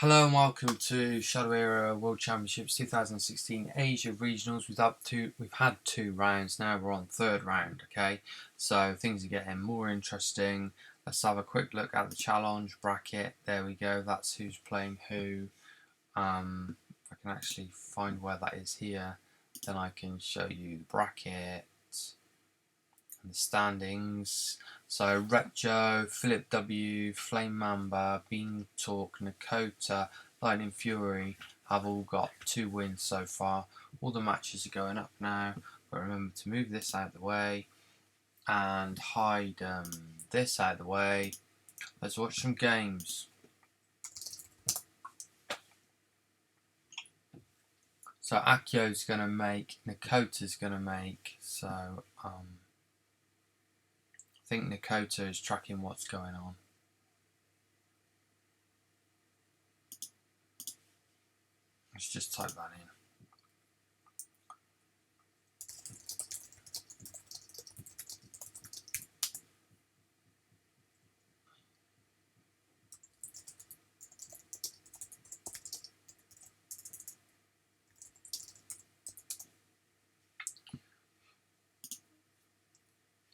Hello and welcome to Shadow Era World Championships 2016 Asia Regionals. We've had two rounds now. We're on third round. Okay, so things are getting more interesting. Let's have a quick look at the challenge bracket. There we go. That's who's playing who. If I can actually find where that is here, then I can show you the bracket and the standings. So Retjo, Philip W, Flame Mamba, Bean Talk, Nakota, Lightning Fury have all got 2 wins so far. All the matches are going up now, but remember to move this out of the way and hide this out of the way. Let's watch some games. So Akio's going to make, Nakota's going to make, so I think Nakota is tracking what's going on. Let's just type that in.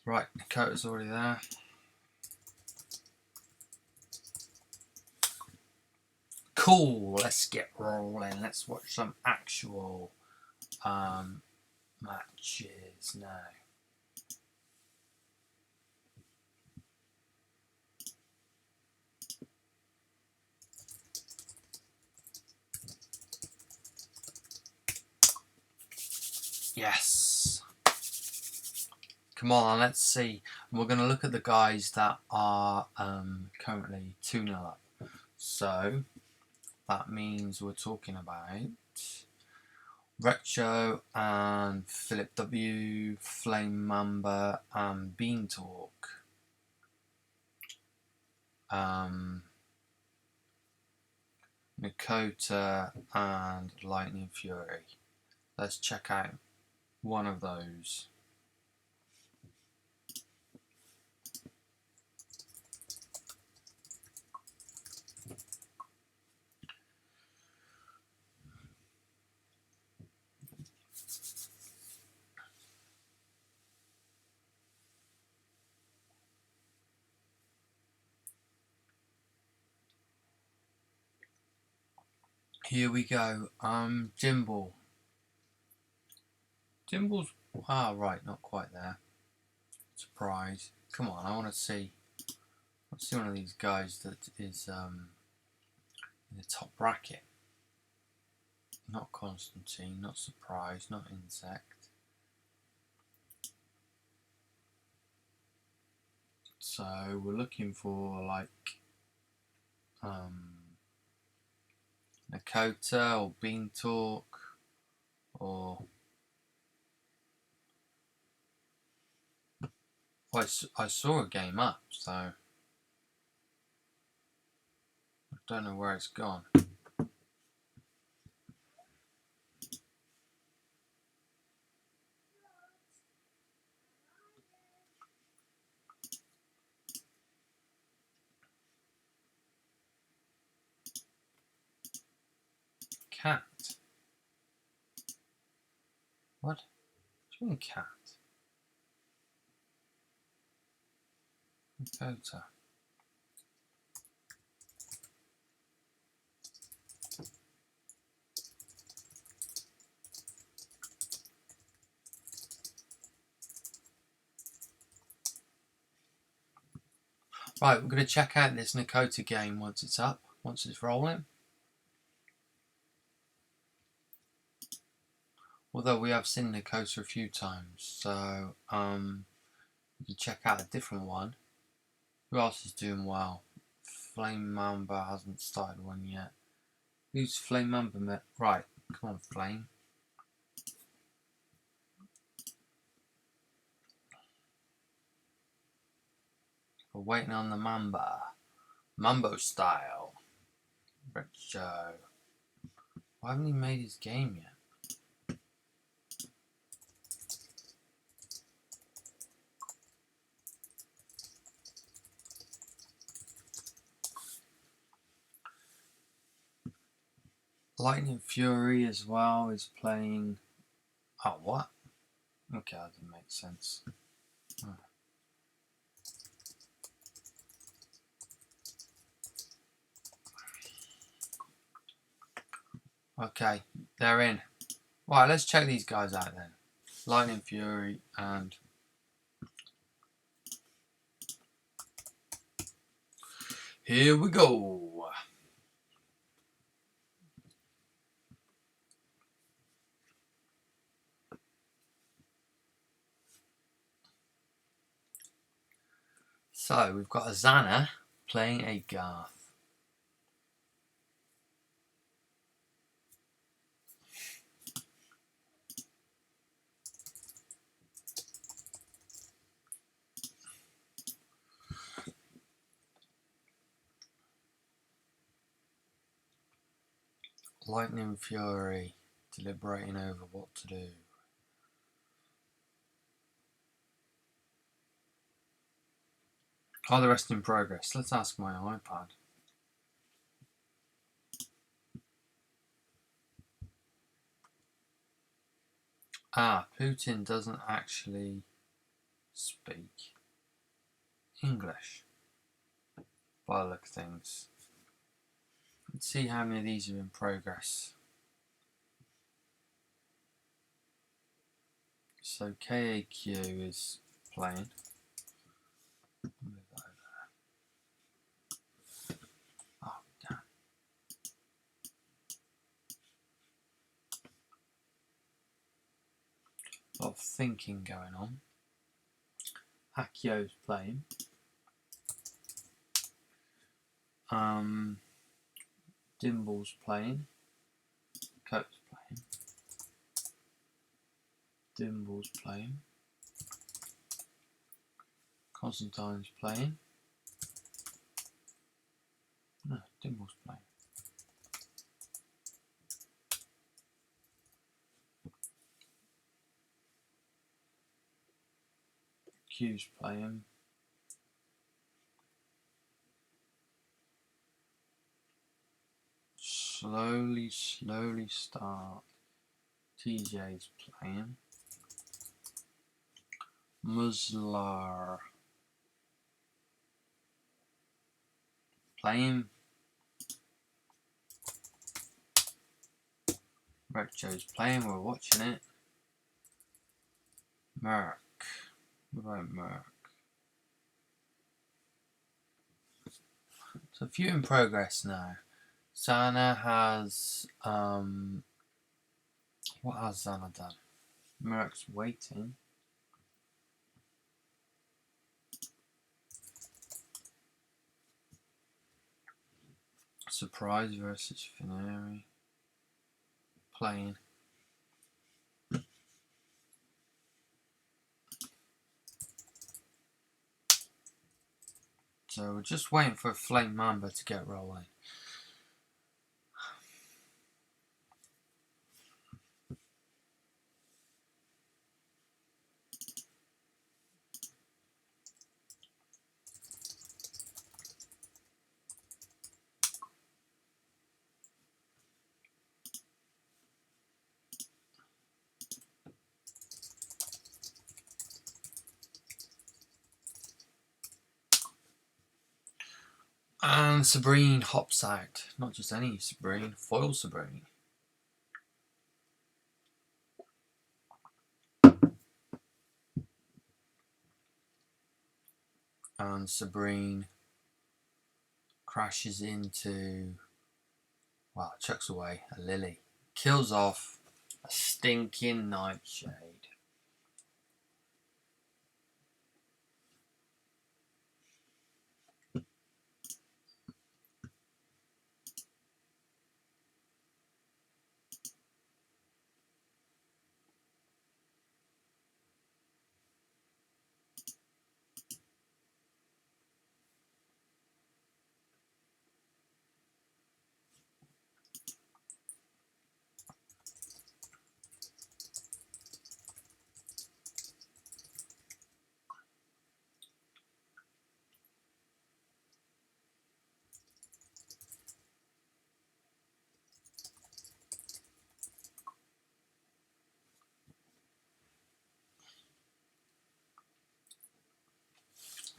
Right, Nakota's already there. Cool, let's get rolling. Let's watch some actual matches now. Yes. Come on, let's see. We're going to look at the guys that are currently 2-0 up. So that means we're talking about Retjo and Philip W, Flame Mamba and Bean Talk. Nakota and Lightning Fury. Let's check out one of those. Here we go. Jimble. Jimble's right, not quite there. Surprise. Come on, I want to see. Let's see one of these guys that is in the top bracket. Not Constantine, not Surprise, not Insect. So we're looking for like Nakota or Bean Talk or I saw a game up, so I don't know where it's gone. Cat. What? What do you mean cat? Nakota. Right, we're going to check out this Nakota game once it's up, once it's rolling. Although we have seen Nakota a few times, so we can check out a different one. Who else is doing well? Flame Mamba hasn't started one yet. Who's Flame Mamba met? Right, come on, Flame. We're waiting on the Mamba. Mambo style. Retjo. Why haven't he made his game yet? Lightning Fury as well is playing. Oh, what? Okay, that doesn't make sense. Oh. Okay, they're in. Right, let's check these guys out then. Lightning Fury and here we go. So we've got a Xana playing a Garth. Lightning Fury deliberating over what to do. Are the rest in progress? Let's ask my iPad. Ah, Putin doesn't actually speak English by the look of things. Let's see how many of these are in progress. So KAQ is playing. Oh, damn. A lot of thinking going on. Akio's playing. Dimble's playing. Coates playing. Dimble's playing. Constantine's playing. No, Dimble's playing. Q's playing. Slowly start. TJ's playing. Muslar playing. Retro's playing, we're watching it. Merc. What about Merc? So a few in progress now. Xana has what has Xana done? Merc's waiting. Surprise versus Fineri. Playing. So we're just waiting for Flame Mamba to get rolling. And Sabrine hops out. Not just any Sabrine, foil Sabrine. And Sabrine crashes into, well, chucks away a Lily. Kills off a stinking Nightshade.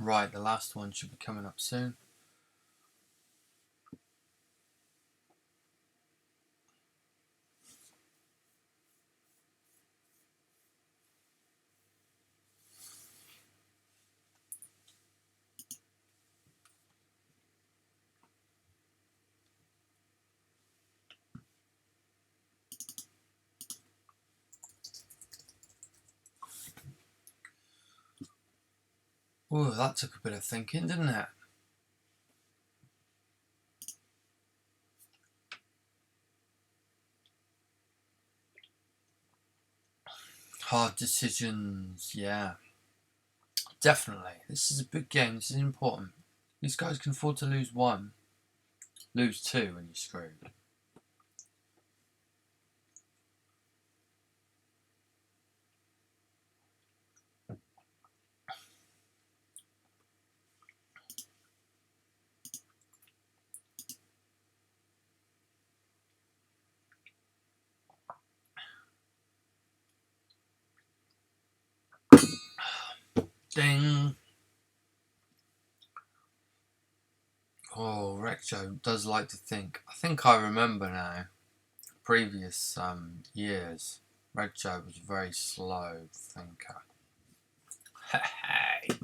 Right, the last one should be coming up soon. Oh, that took a bit of thinking, didn't it? Hard decisions, yeah. Definitely. This is a big game, this is important. These guys can afford to lose one. Lose two and you're screwed. Ding! Oh, Recto does like to think. I think I remember now. Previous years, Recto was a very slow thinker. Hey!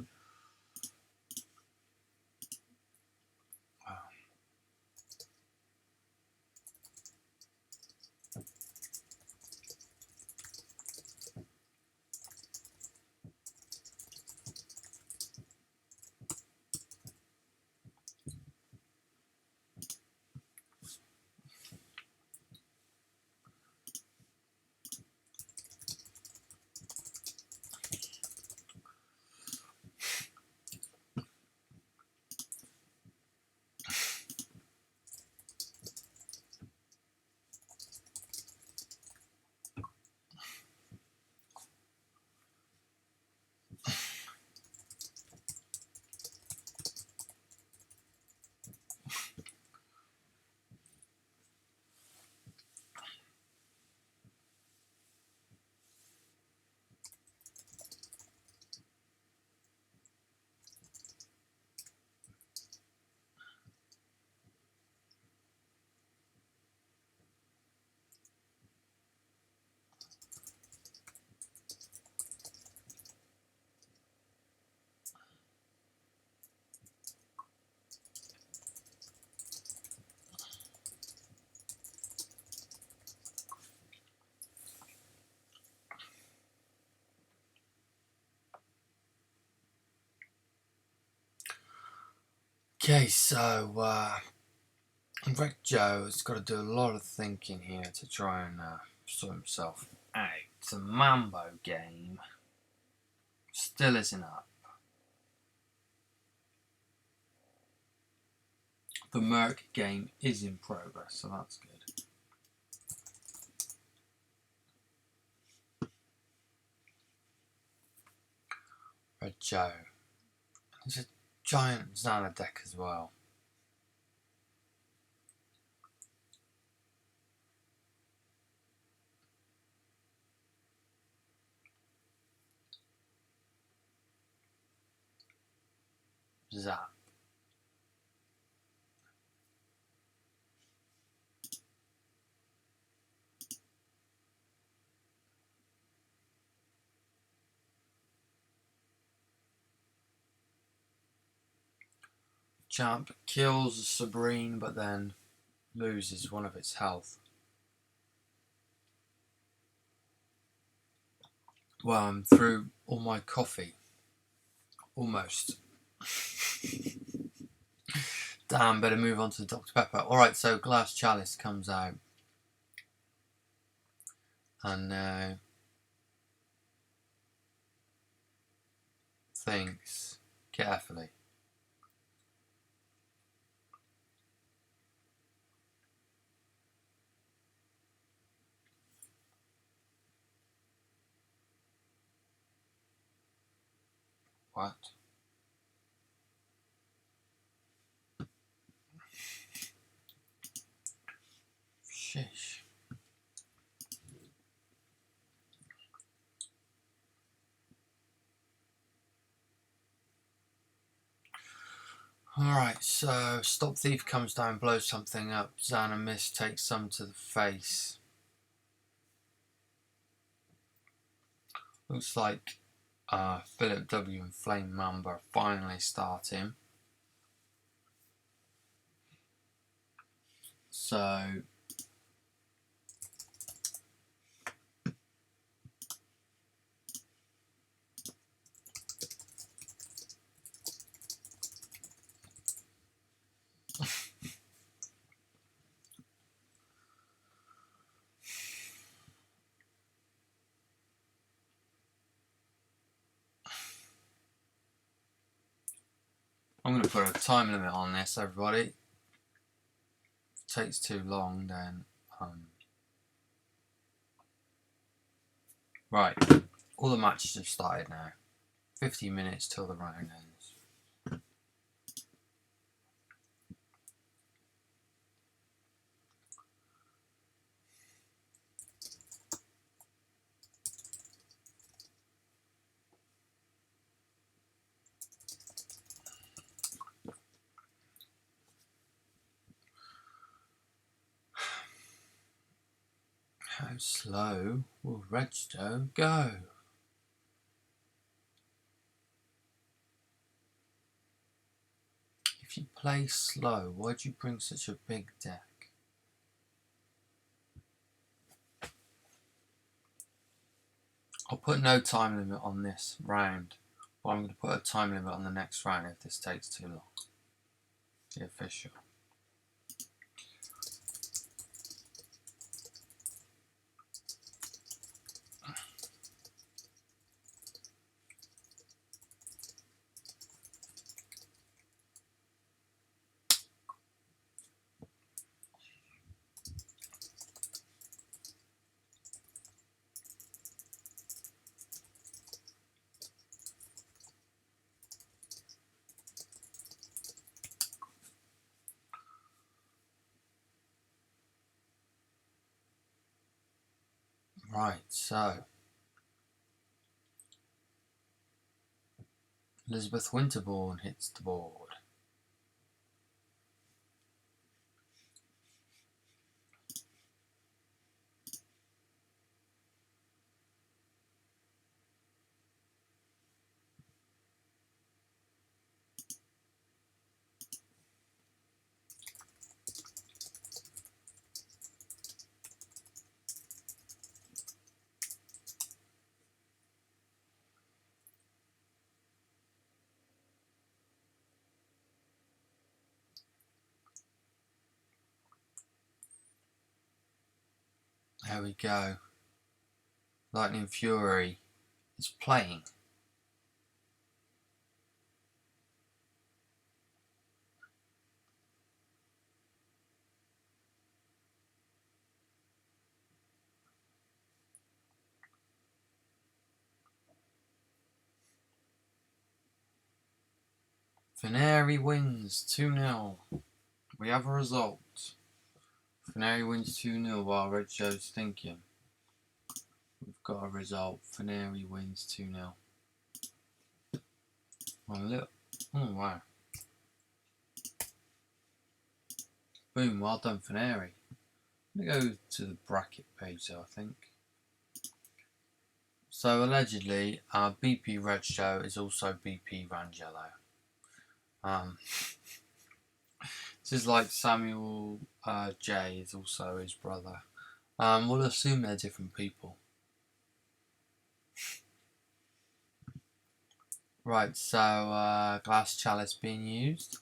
Okay, so Recto has got to do a lot of thinking here to try and sort himself out. The Mambo game still isn't up. The Merc game is in progress, so that's good. Red Joe. There's a giant Zana deck as well. Zap. Champ kills Sabrine, but then loses one of its health. Well, I'm through all my coffee. Almost. Damn, better move on to Dr. Pepper. Alright, so Glass Chalice comes out. And now thinks carefully. What? Sheesh. Alright, so Stop Thief comes down, blows something up. Xana Miss takes some to the face. Looks like Philip W and Flame Mamba are finally starting. So I'm going to put a time limit on this, everybody. If it takes too long, then right, all the matches have started now. 50 minutes till the round ends. How slow will Regdo go? If you play slow, why'd you bring such a big deck? I'll put no time limit on this round, but I'm going to put a time limit on the next round if this takes too long. The official. Right, so Elizabeth Winterbourne hits the board. There we go. Lightning Fury is playing. Veneri wins 2-0. We have a result. Veneri wins 2-0 while Red Joe's thinking. We've got a result. Veneri wins 2-0. Oh, look. Oh, wow. Boom, well done, Veneri. I'm going to go to the bracket page, though, I think. So, allegedly, BP Red Joe is also BP Rangelo. This is like Samuel J is also his brother. We'll assume they're different people. Right, so glass chalice being used.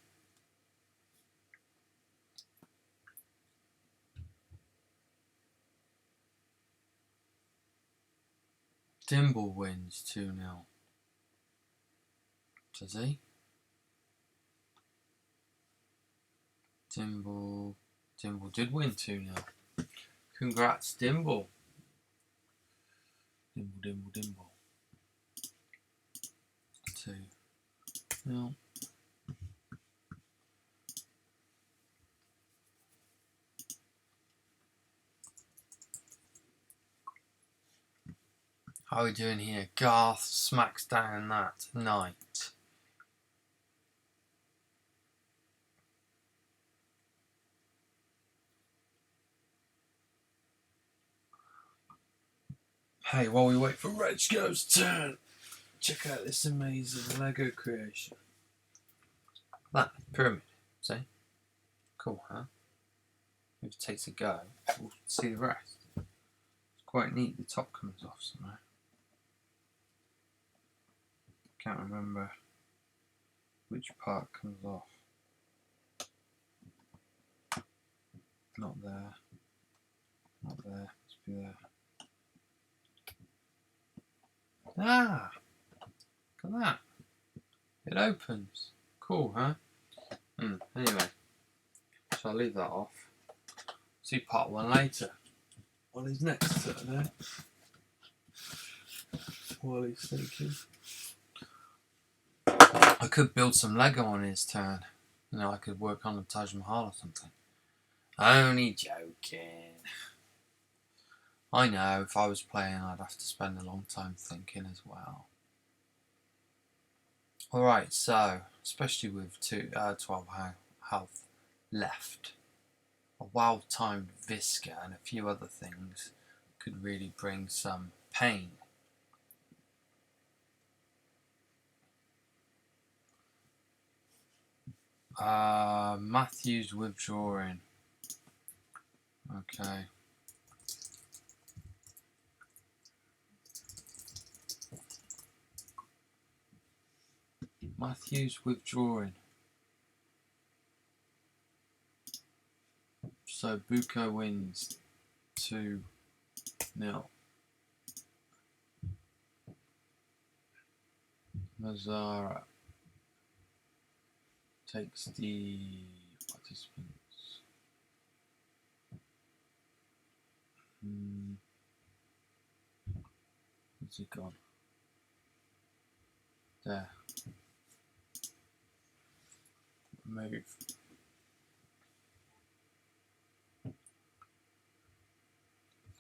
Dimble wins 2-0. Does he? Dimble did win 2-0. Congrats, Dimble. Dimble. 2-0. How are we doing here? Garth smacks down that knight. Hey, while we wait for Reg-Go's turn, check out this amazing Lego creation. That pyramid, see? Cool, huh? If it takes a go, we'll see the rest. It's quite neat, the top comes off somewhere. Can't remember which part comes off. Not there. Not there. Must be there. Ah! Look at that. It opens. Cool, huh? Anyway, so I'll leave that off. See part 1 later. On his next turn there. While he's thinking. I could build some Lego on his turn. You know, I could work on the Taj Mahal or something. Only joking. I know, if I was playing, I'd have to spend a long time thinking as well. Alright, so, especially with 12 health left, a well-timed Visca and a few other things could really bring some pain. Matthew's withdrawing. Okay. Matthew's withdrawing. So Buko wins 2-0. Mazzara takes the participants. Where's he gone? There. Move.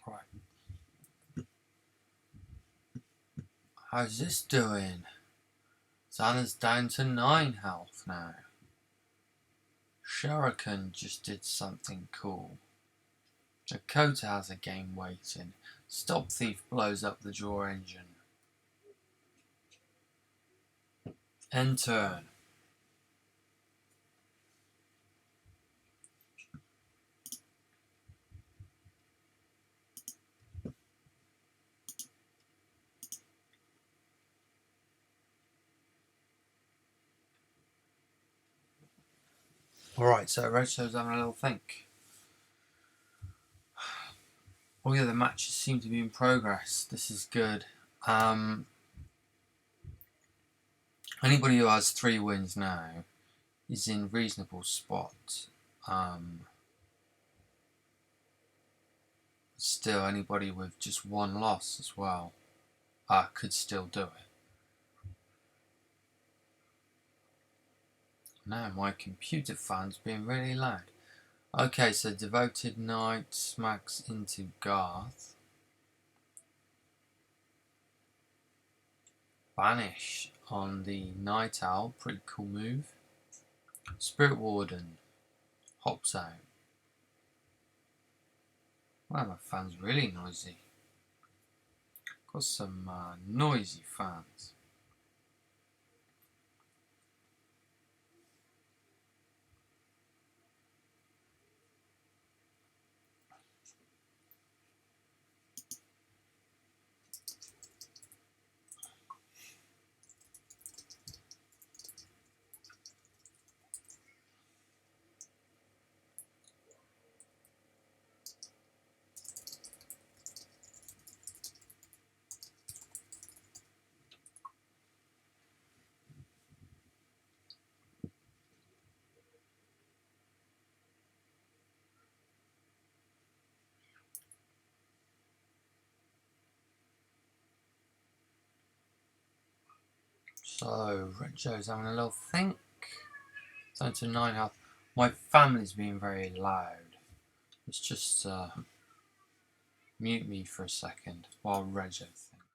Right. How's this doing? Xana's down to 9 health now. Shuriken just did something cool. Dakota has a game waiting. Stop Thief blows up the draw engine. End turn. Alright, so Red Show's having a little think. Oh yeah, the matches seem to be in progress. This is good. Anybody who has 3 wins now is in reasonable spot. Still, anybody with just 1 loss as well could still do it. Now my computer fan's being really loud. Okay, so Devoted Knight smacks into Garth. Banish on the Night Owl, pretty cool move. Spirit Warden hops out. Wow, my fan's really noisy. Got some noisy fans. So, Red Joe's having a little think. Down to 9 health. My family's being very loud. Let's just mute me for a second while Red Joe thinks.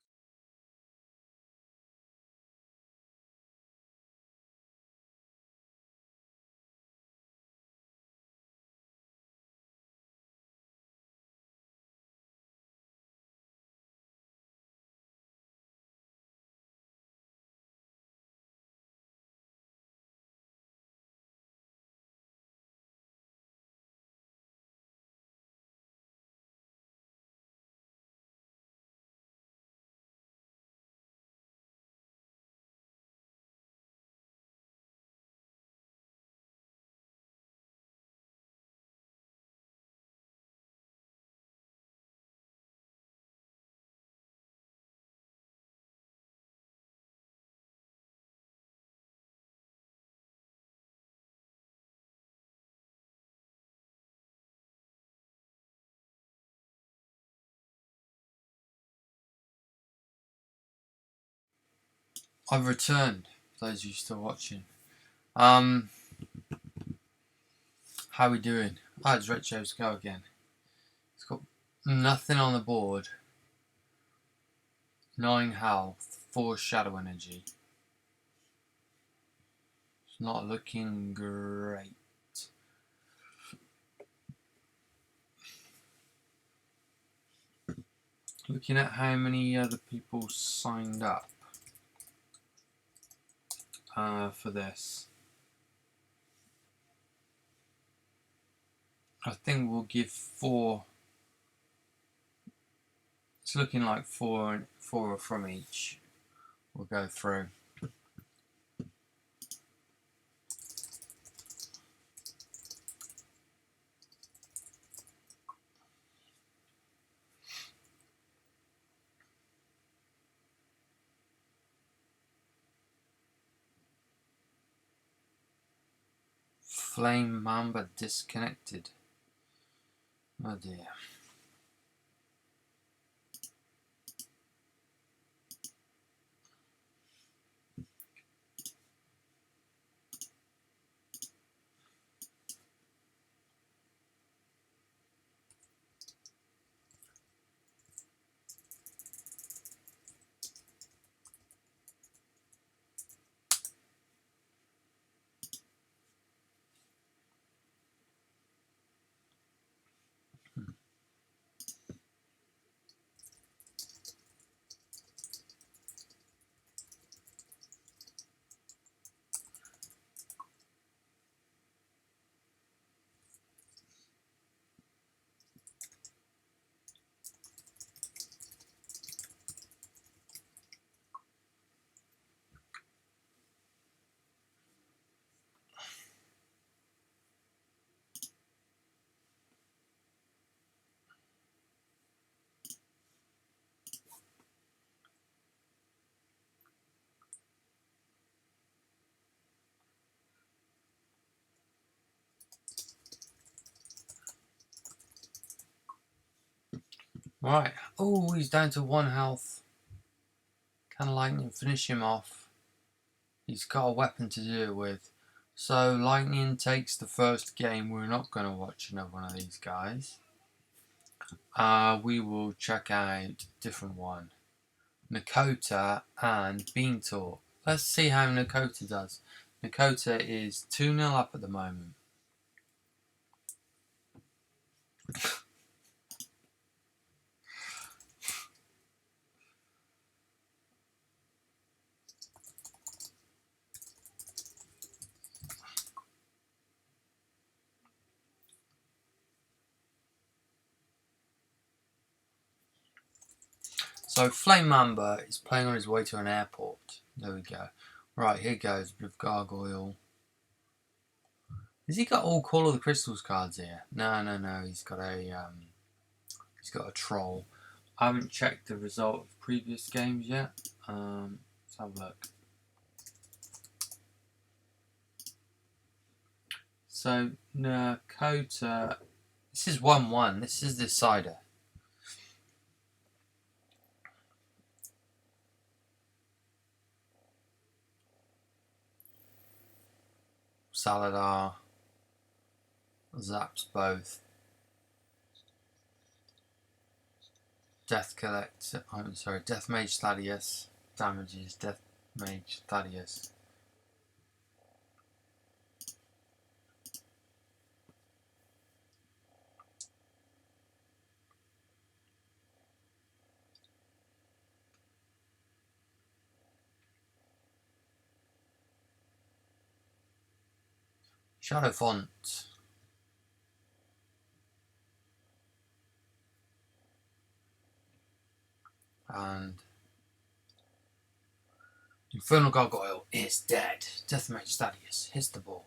I've returned, for those of you still watching. How we doing? It's Retro's go again. It's got nothing on the board. 9 health, 4 shadow energy. It's not looking great. Looking at how many other people signed up for this. I think we'll give 4. It's looking like 4 from each. We'll go through. Flame Mamba disconnected. Oh dear. Right. Oh, he's down to 1 health. Can Lightning finish him off? He's got a weapon to do it with. So Lightning takes the first game. We're not going to watch another one of these guys. We will check out a different one. Nakota and Beantalk. Let's see how Nakota does. Nakota is 2-0 up at the moment. So Flame Mamba is playing on his way to an airport. There we go. Right, here goes. Bit of Gargoyle. Has he got all Call of the Crystals cards here? No. He's got a troll. I haven't checked the result of previous games yet. Let's have a look. So Nakota, this is 1-1. This is the decider. Saladar zaps both. Death Mage Thaddeus damages Death Mage Thaddeus. Shadow Font. And Infernal Gargoyle is dead. Death Mage Thaddeus hits the board.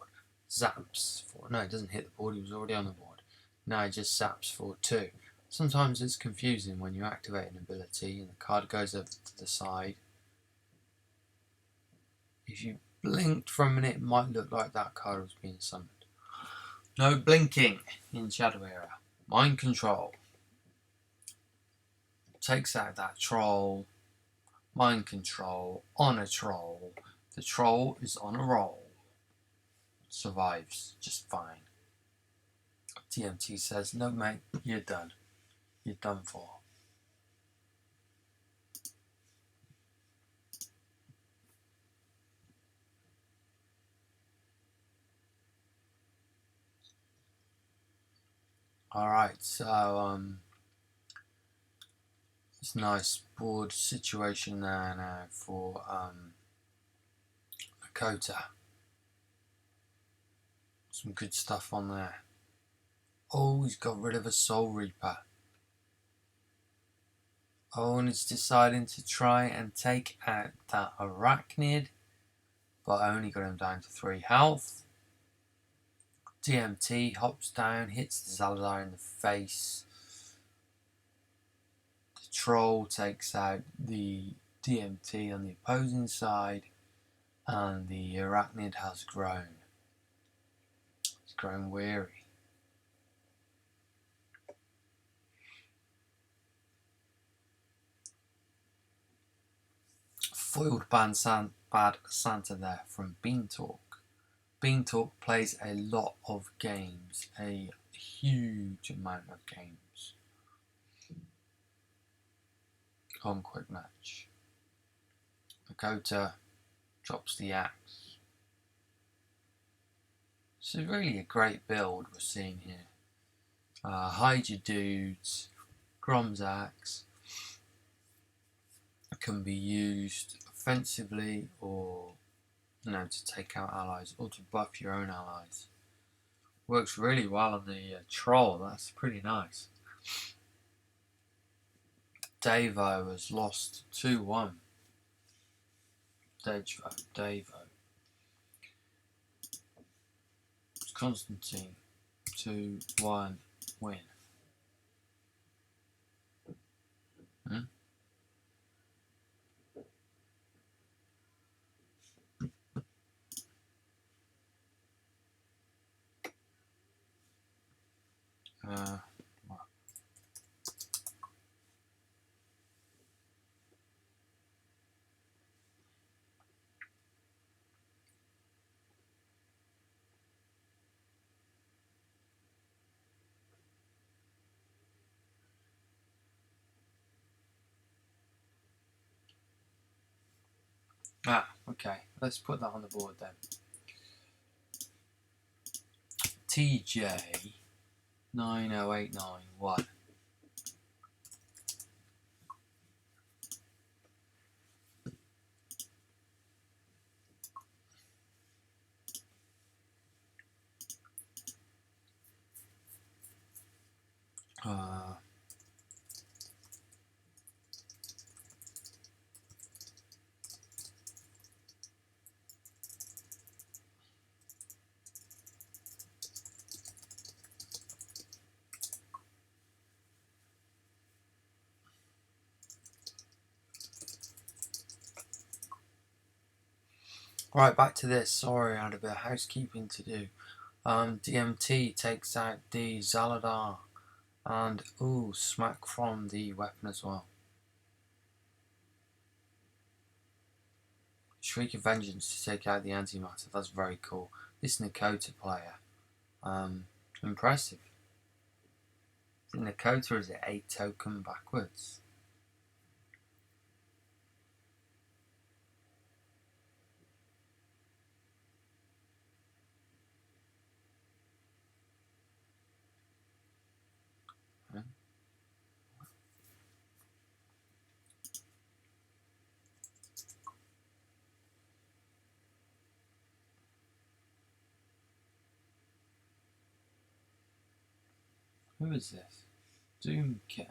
Zaps for... No, it doesn't hit the board. He was already on the board. Now he just zaps for 2. Sometimes it's confusing when you activate an ability and the card goes over to the side. If you blinked for a minute, it might look like that card was being summoned. No blinking in Shadow Era. Mind Control. Takes out that troll. Mind control on a troll. The troll is on a roll. Survives just fine. TMT says, no mate, you're done. You're done for. Alright, so it's a nice board situation there now for Lakota. Some good stuff on there. Oh, he's got rid of a Soul Reaper. Oh, and he's deciding to try and take out that Arachnid, but only got him down to 3 health. DMT hops down, hits the Zaladar in the face. The Troll takes out the DMT on the opposing side, and the Arachnid has grown. It's grown weary. Foiled Bad Santa there from Beantalk. Beantalk plays a lot of games, a huge amount of games. On quick match. Lakota drops the axe. This is really a great build we're seeing here. Hide your dudes, Grom's axe can be used offensively or to take out allies or to buff your own allies. Works really well on the troll, that's pretty nice. Davo has lost 2-1. Davo. Constantine 2-1 win. Okay, let's put that on the board then. TJ 90891. Right, back to this. Sorry, I had a bit of housekeeping to do. DMT takes out the Zaladar and smack from the weapon as well. Shriek of Vengeance to take out the antimatter. That's very cool. This Lakota player, impressive. The Lakota is at 8 token backwards. Who is this? Doomkin.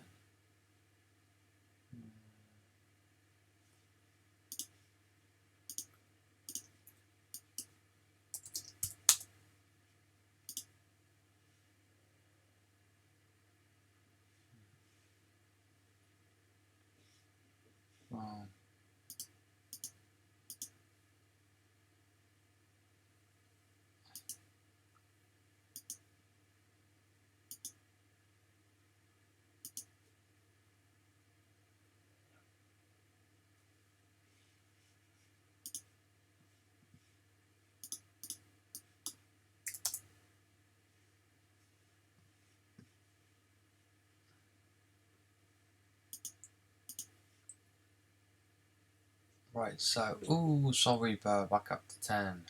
Right, so, ooh, Soul Reaper back up to 10.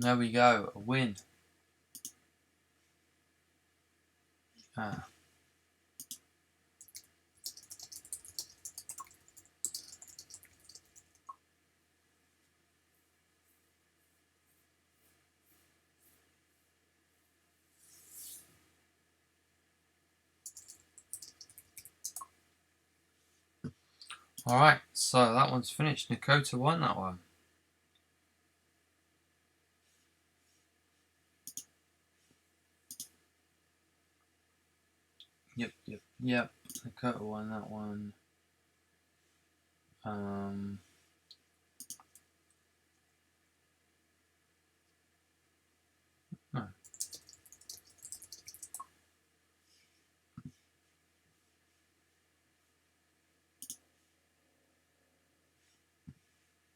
There we go, a win. Ah. Alright, so that one's finished. Nakota won that one. Yep. Nakota won that one. No.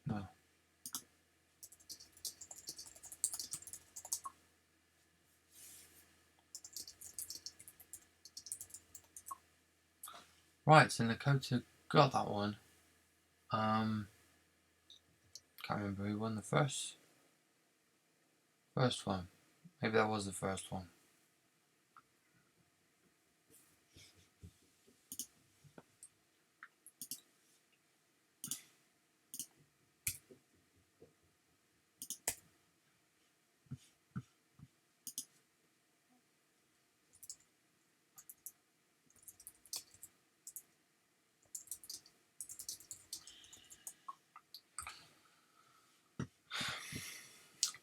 No. Right, so Nakota got that one. Can't remember who won the first one. Maybe that was the first one.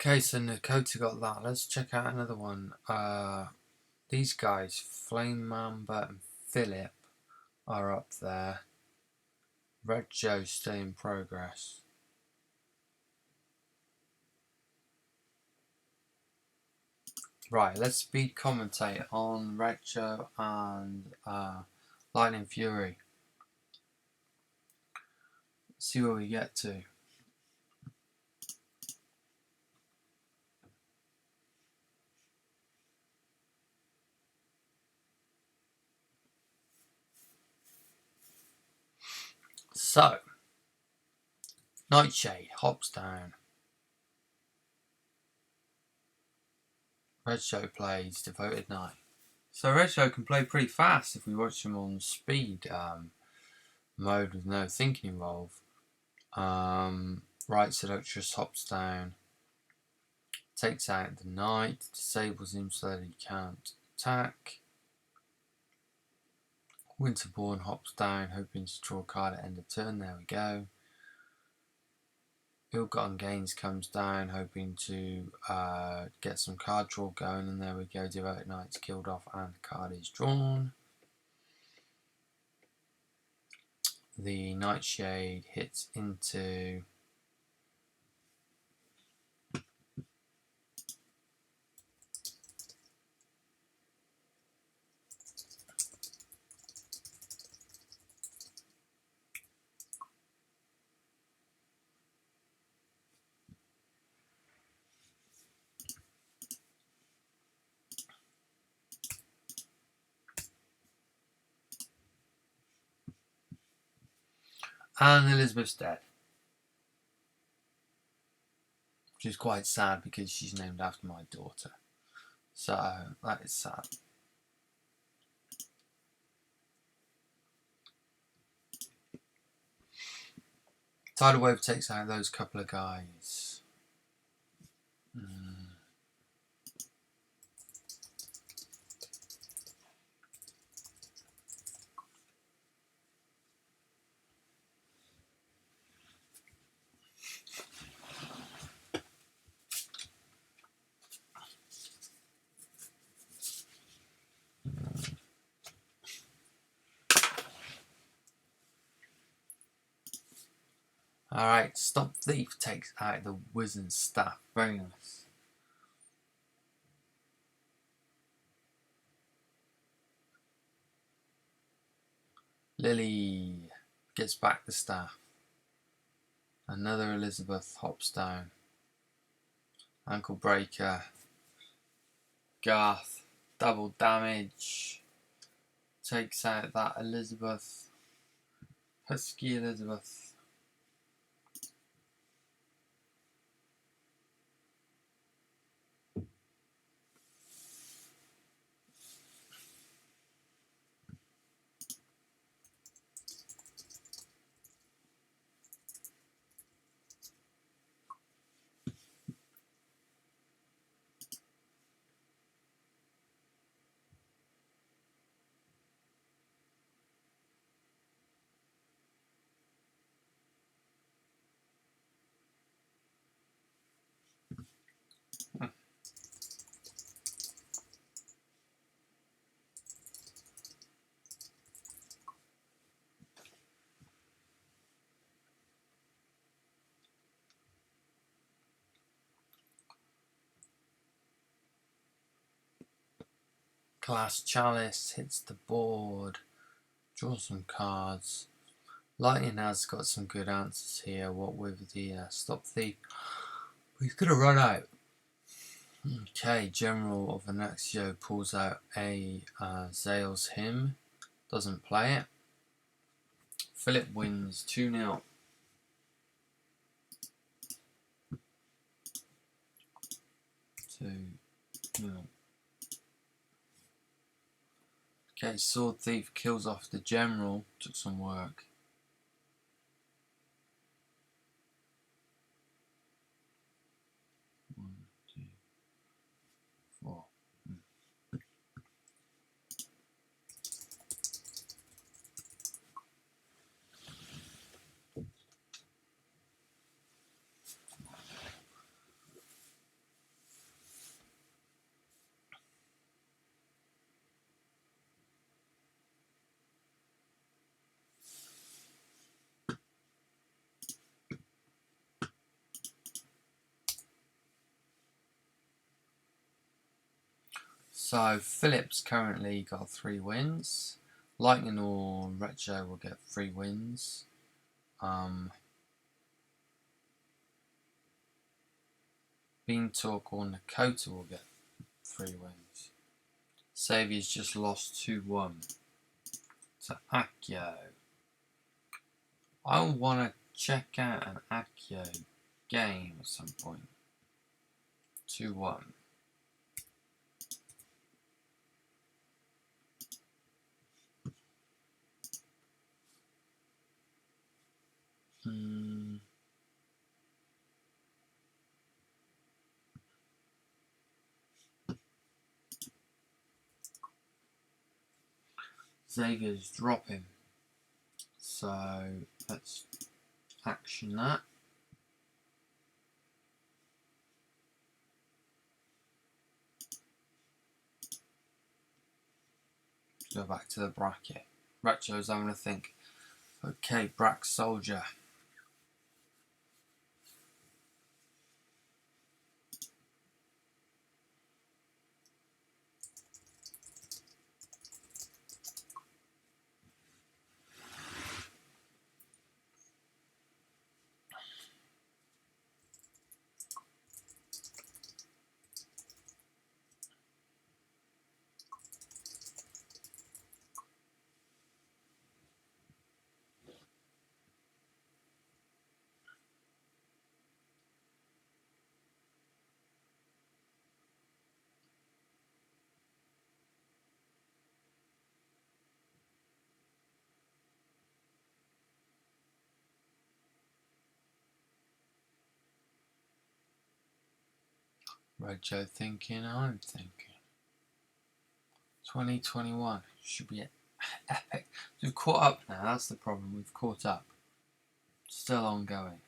Okay, so Nakota got that. Let's check out another one. These guys, Flame Mamba and Philip, are up there. Red Joe's still in progress. Right, let's speed commentate on Red Joe and Lightning Fury. See where we get to. So, Nightshade hops down. Red Show plays Devoted Night. So Red Show can play pretty fast if we watch him on speed mode with no thinking involved. Right Seductress hops down, takes out the Knight, disables him so that he can't attack. Winterborn hops down, hoping to draw a card at end of turn. There we go. Ill-Gotten Gains comes down, hoping to get some card draw going, and there we go. Devoted Knight's killed off, and the card is drawn. The Nightshade hits into and Elizabeth's dead, which is quite sad because she's named after my daughter. So that is sad. Tidal Wave takes out those couple of guys. Alright, Stop Thief takes out the wizard's staff. Very nice. Lily gets back the staff. Another Elizabeth hops down. Ankle breaker. Garth, double damage. Takes out that Elizabeth. Husky Elizabeth. Glass Chalice hits the board. Draw some cards. Lightning has got some good answers here. What with the Stop Thief. He's going to run out. Okay, General of Anaxio pulls out a Zale's Hymn. Doesn't play it. Philip wins 2-0. Okay, Sword Thief kills off the General. Took some work. One, two, four. So Philip's currently got 3 wins. Lightning or Retro will get 3 wins. Beantalk or Nakota will get 3 wins. Saviour's just lost 2-1 to Accio. I want to check out an Accio game at some point. 2-1. Xavier's dropping, so let's action that. Go back to the bracket. Retro's having to think. Okay, Brack Soldier. Retro thinking, I'm thinking. 2021 should be epic. We've caught up now, that's the problem, we've caught up. Still ongoing.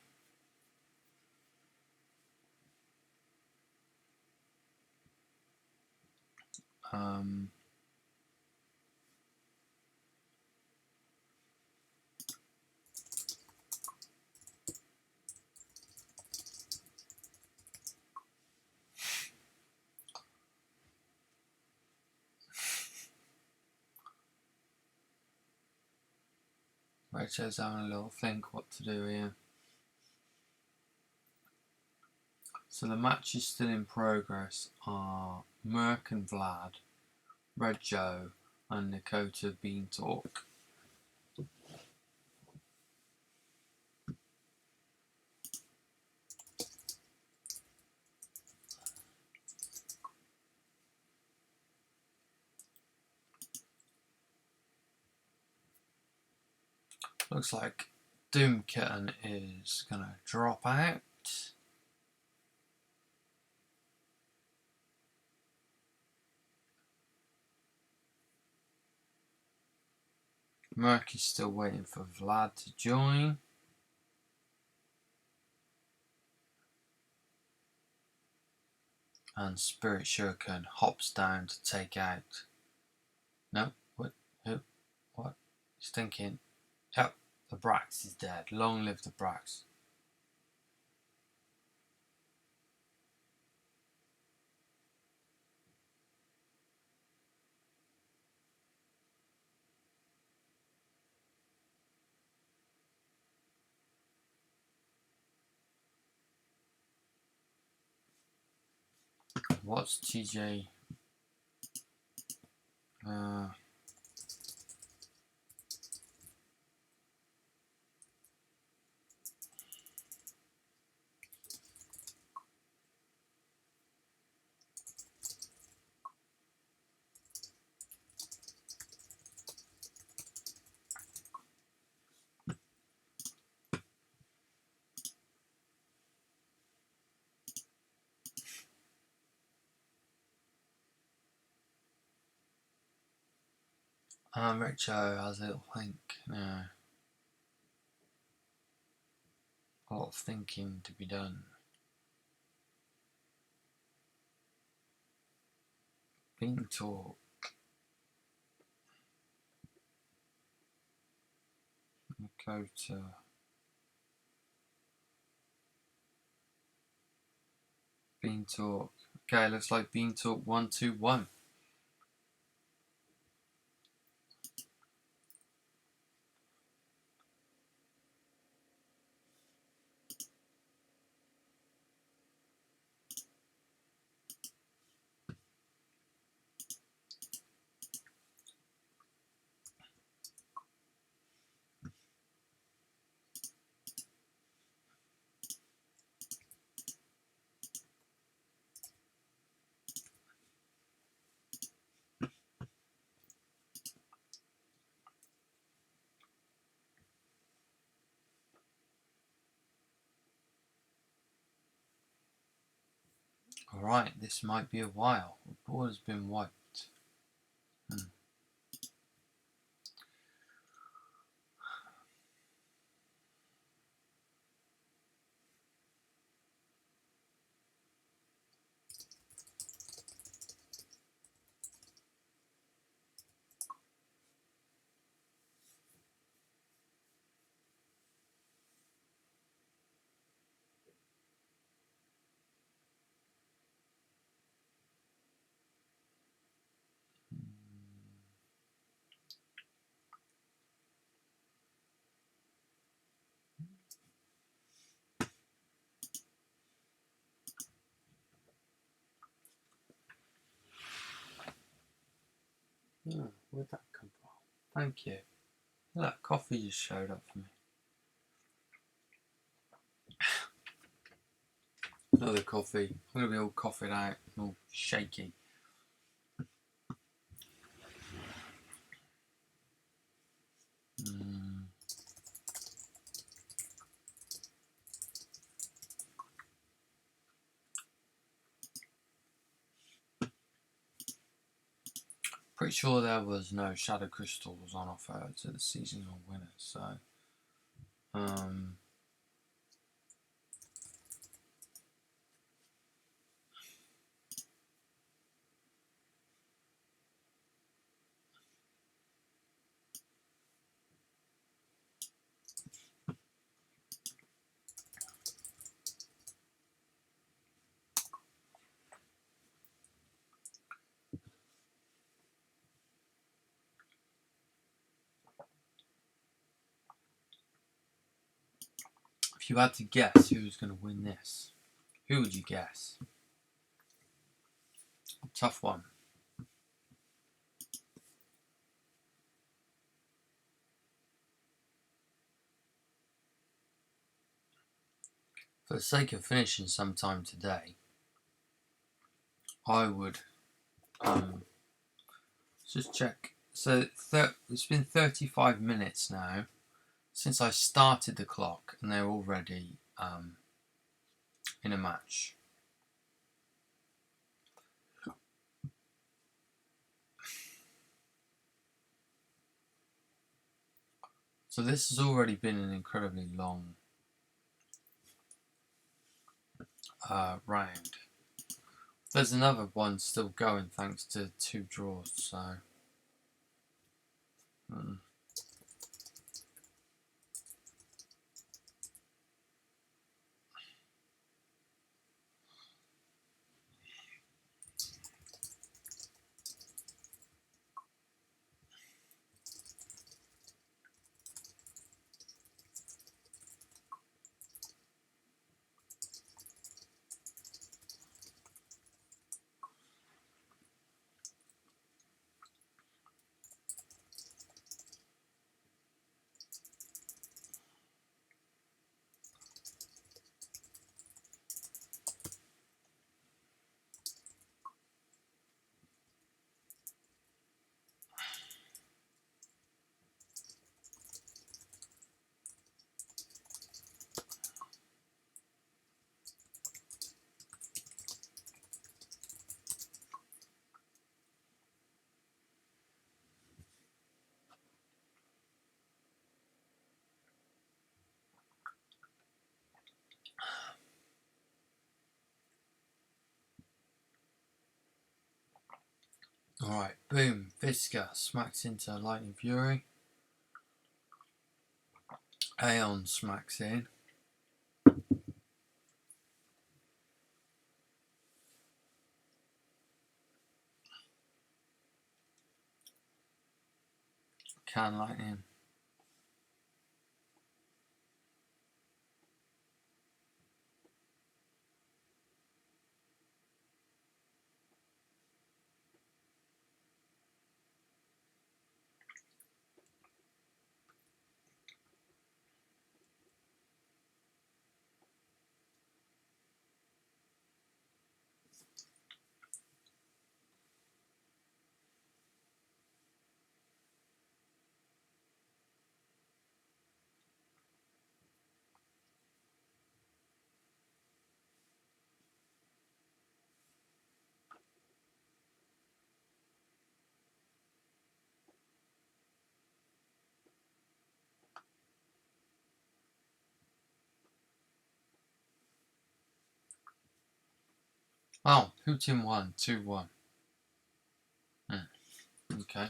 Rachel's having a little think what to do here. So the matches still in progress are Merc and Vlad, Red Joe, and Dakota Beantalk. Looks like Doom Kitten is gonna drop out. Merc is still waiting for Vlad to join. And Spirit Shuriken hops down to take out. No, what? Who? What? He's thinking. Yep, the Brax is dead. Long live the Brax. What's TJ? Richo has a little think. A lot of thinking to be done. Beantalk. Go to Beantalk. Okay, looks like Beantalk 1-2-1. Alright, this might be a while. The board has been wiped. Oh, where'd that come from? Thank you. Look, coffee just showed up for me. Another coffee. I'm going to be all coffeeed out, all shaky. Pretty sure there was no Shadow Crystals on offer to the seasonal winners, so If you had to guess who's going to win this, who would you guess? Tough one. For the sake of finishing sometime today, I would just check. So it's been 35 minutes now since I started the clock, and they're already in a match. So this has already been an incredibly long round. There's another one still going thanks to 2 draws, so alright, boom, Visca smacks into Lightning Fury. Aeon smacks in. Can Lightning. Oh, Putin won, 2-1. Okay.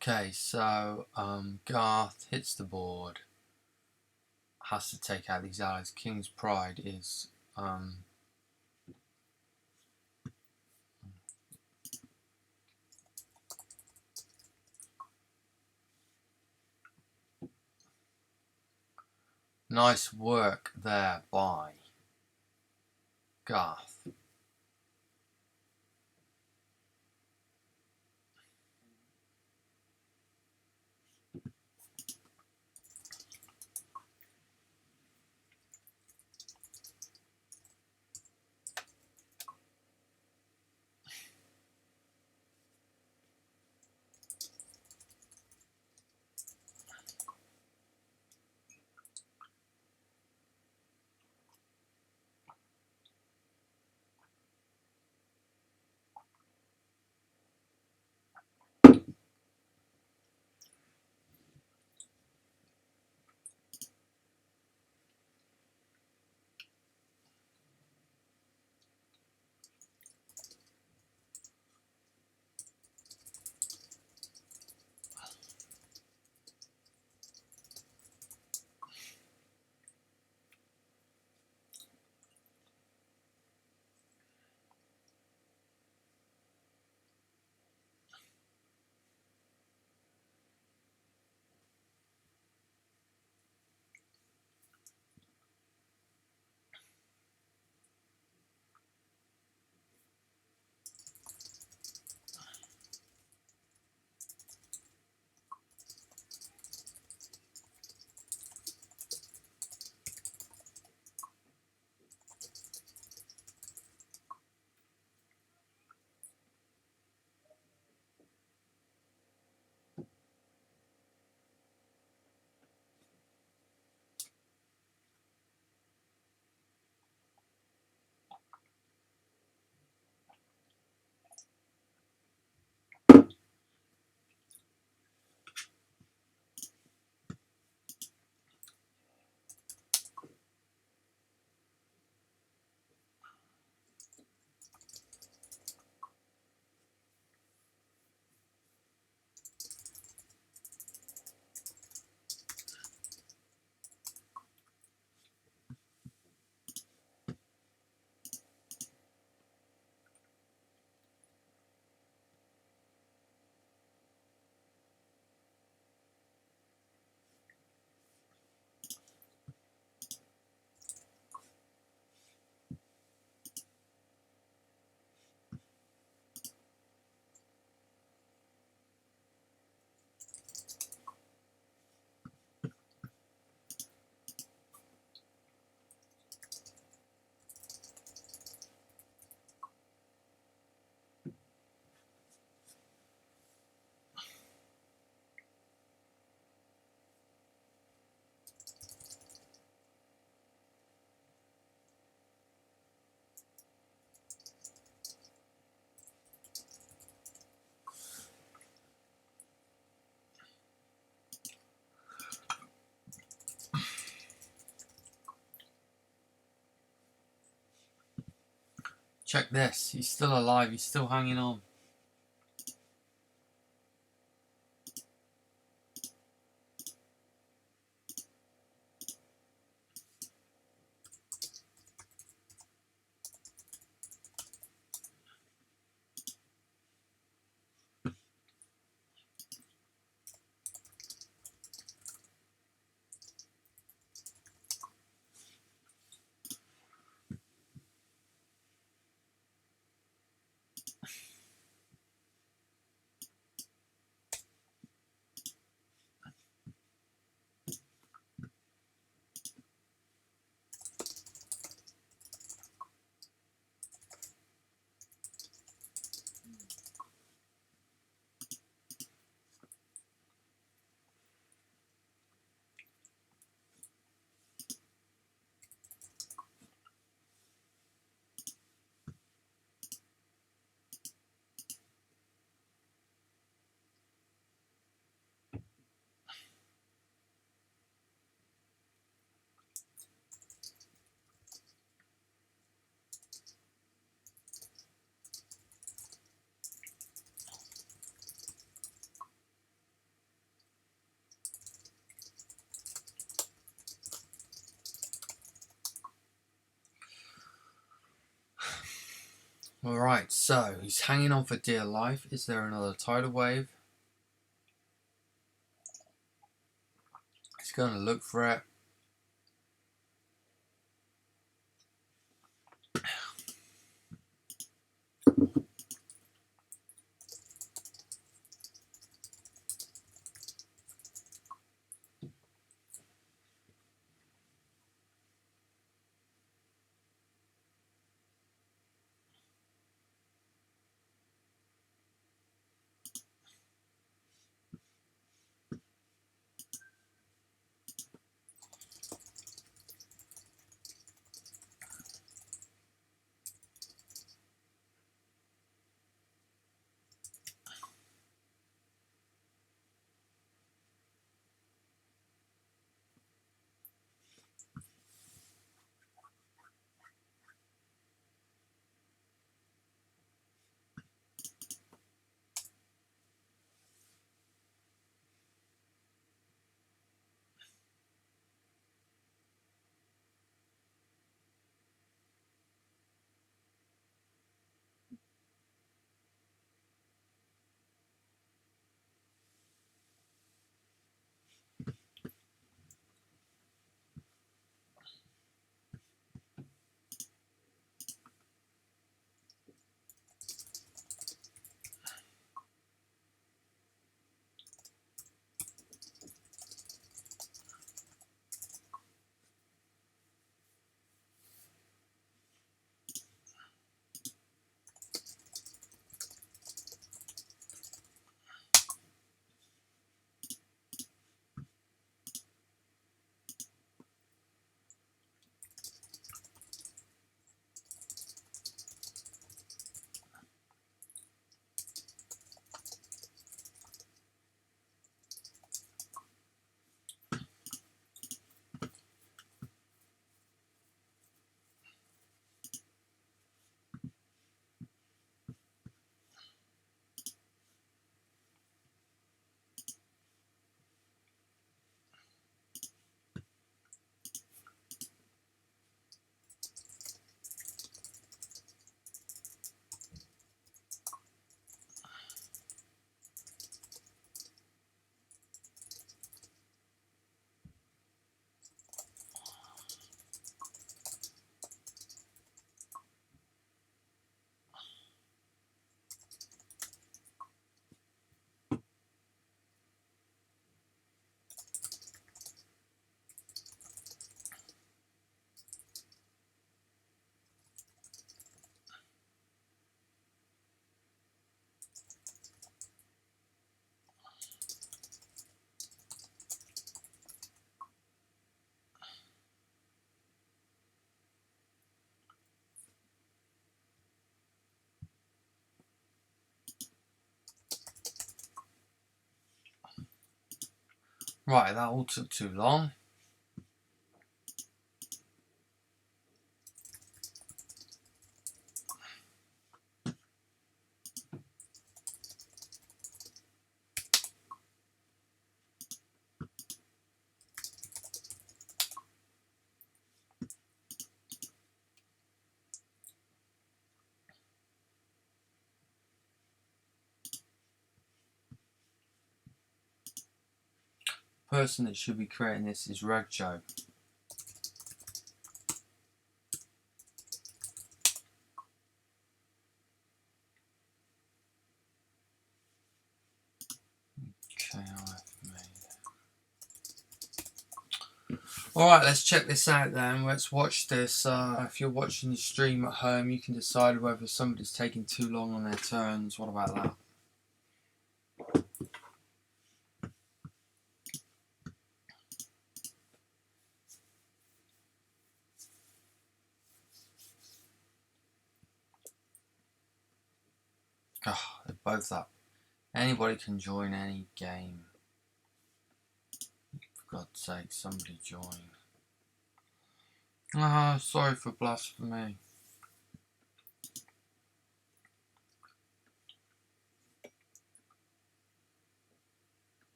Okay, so Garth hits the board, has to take out these allies. King's Pride is Nice work there by Garth. Check this, he's still alive, he's still hanging on. Alright, so he's hanging on for dear life. Is there another tidal wave? He's going to look for it. Right, that all took too long. The person that should be creating this is Red Joe. Okay, I've made it. Alright, let's check this out then. Let's watch this. If you're watching the stream at home, you can decide whether somebody's taking too long on their turns. What about that? Oh, they're both up. Anybody can join any game. For God's sake, somebody join. Ah, sorry for blasphemy.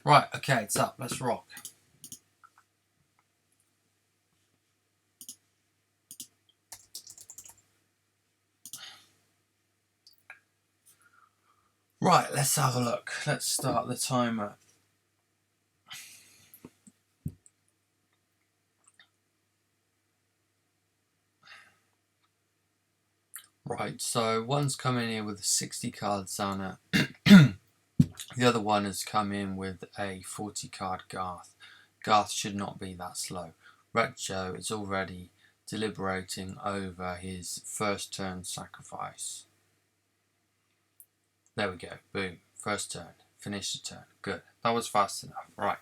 Right, okay, it's up. Let's rock. Right, let's have a look. Let's start the timer. Right, so one's come in here with 60 cards on it. The other one has come in with a 40 card Garth. Garth should not be that slow. Red Joe is already deliberating over his first turn sacrifice. There we go. Boom. First turn. Finish the turn. Good. That was fast enough. Right.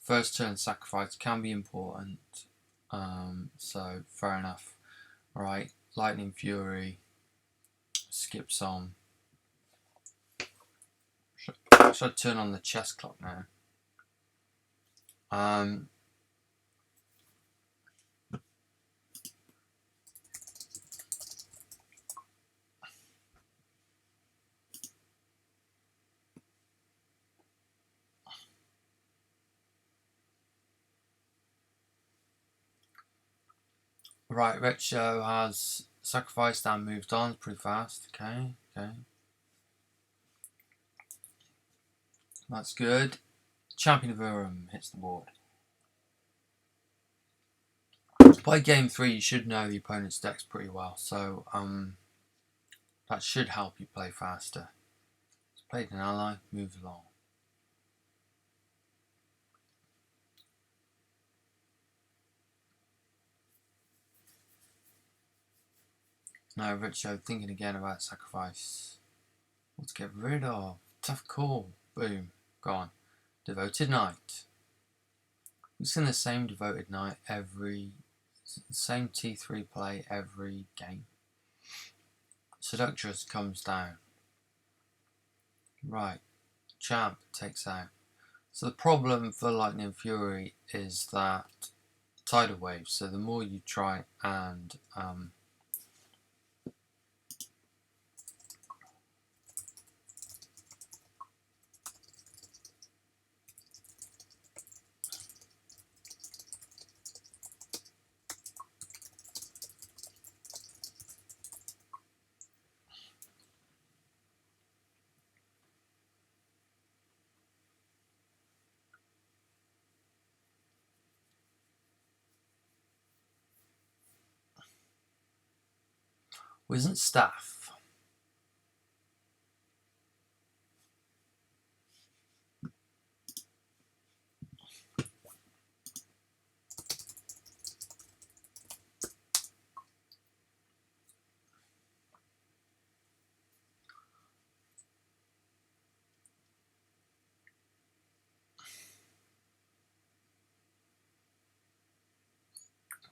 First turn sacrifice can be important. So fair enough. Right. Lightning Fury skips on. Should I turn on the chess clock now? Right, Red Joe has sacrificed and moved on pretty fast. Okay. That's good. Champion of Urim hits the board. By game 3, you should know the opponent's decks pretty well, so that should help you play faster. He's played an ally, move along. Now, Red Joe thinking again about sacrifice. What to get rid of? Tough call. Boom. Gone. Devoted Knight. We've seen the same Devoted Knight same T3 play every game. Seductress comes down. Right. Champ takes out. So the problem for Lightning Fury is that tidal wave. So the more you try and isn't staff.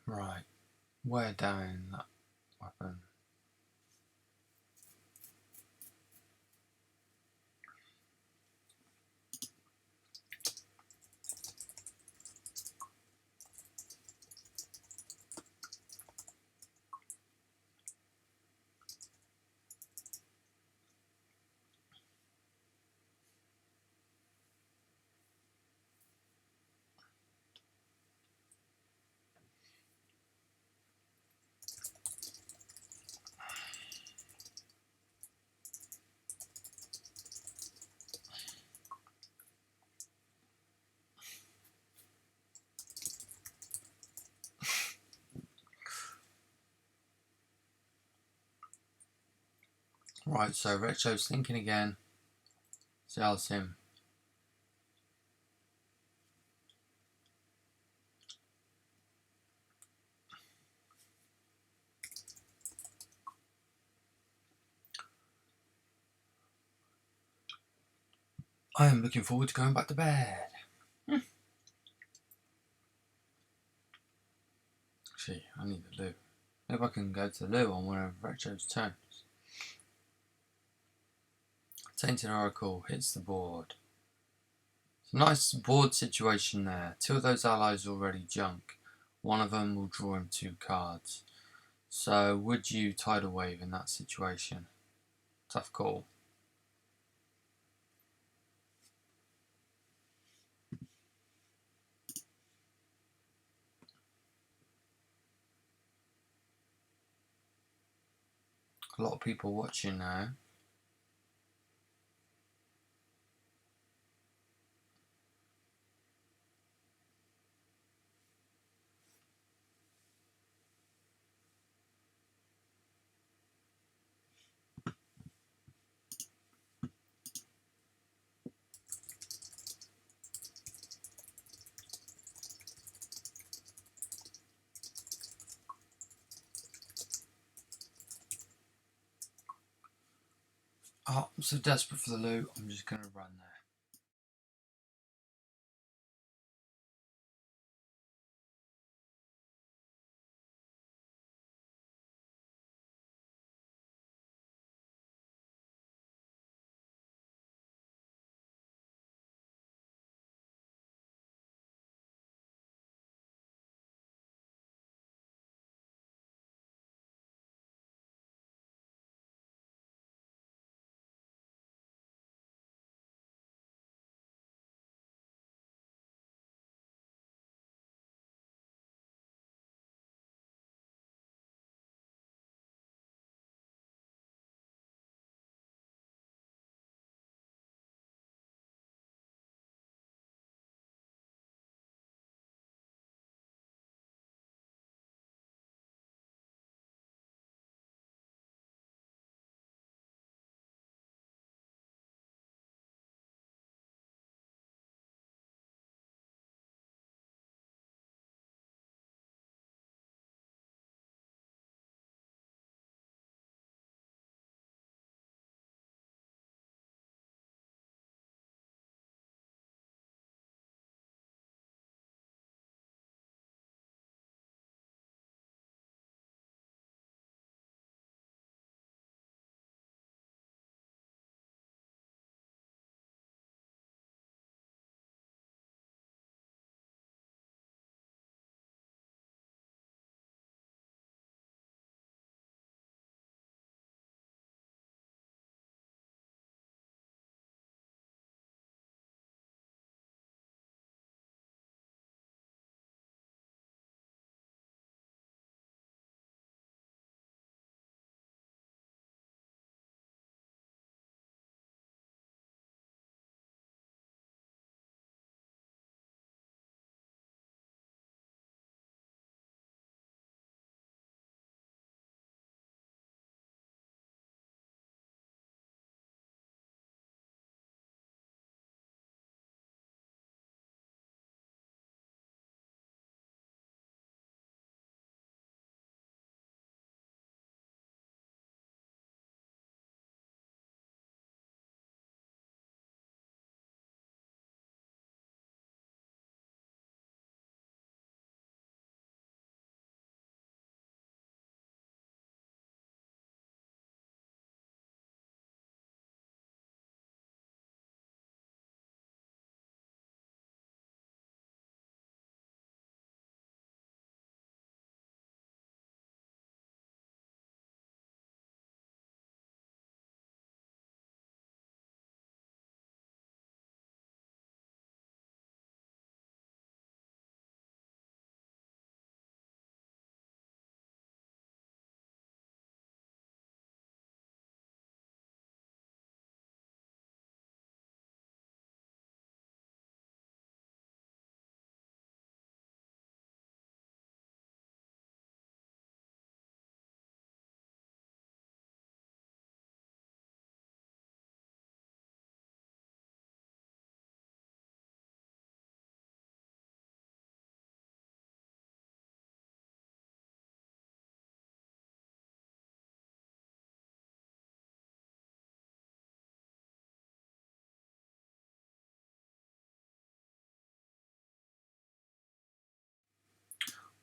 Right, where down that weapon? Right, so Retro's thinking again. Tells him, I am looking forward to going back to bed. Actually, I need the loo. Maybe I can go to the loo on one of Retro's turns. Tainted Oracle hits the board. It's a nice board situation there. Two of those allies are already junk. One of them will draw him 2 cards. So would you tidal wave in that situation? Tough call. A lot of people watching now. Oh, I'm so desperate for the loo, I'm just going to run there.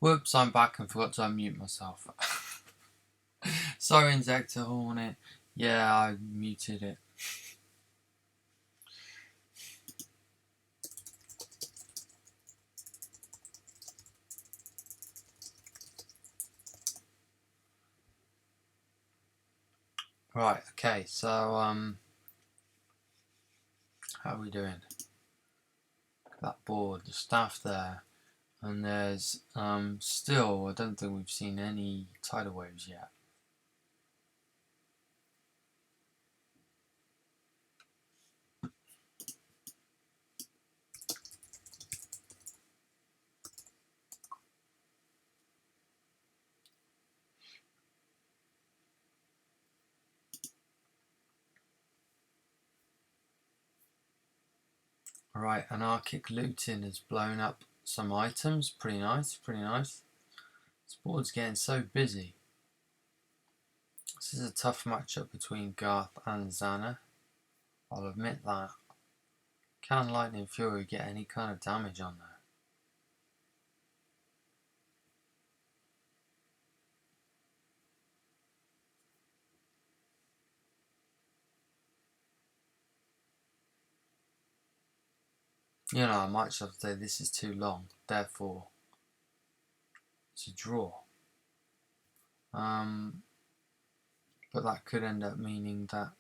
Whoops, I'm back and forgot to unmute myself. Sorry, Insector Hornet. Yeah, I muted it. Right, okay, so, how are we doing? That board, the staff there, and there's, still, I don't think we've seen any tidal waves yet. Right, anarchic looting has blown up some items. Pretty nice, pretty nice. This board's getting so busy. This is a tough matchup between Garth and Xana. I'll admit that. Can Lightning Fury get any kind of damage on there? You know, I might just have to say this is too long, therefore it's a draw. But that could end up meaning that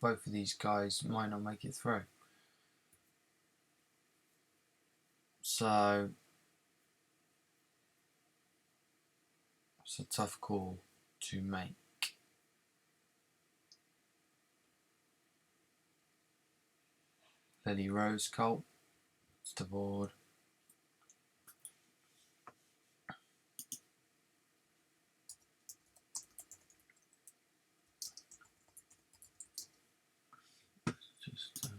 both of these guys might not make it through. So it's a tough call to make. Lily Rose Colt, it's the board. Just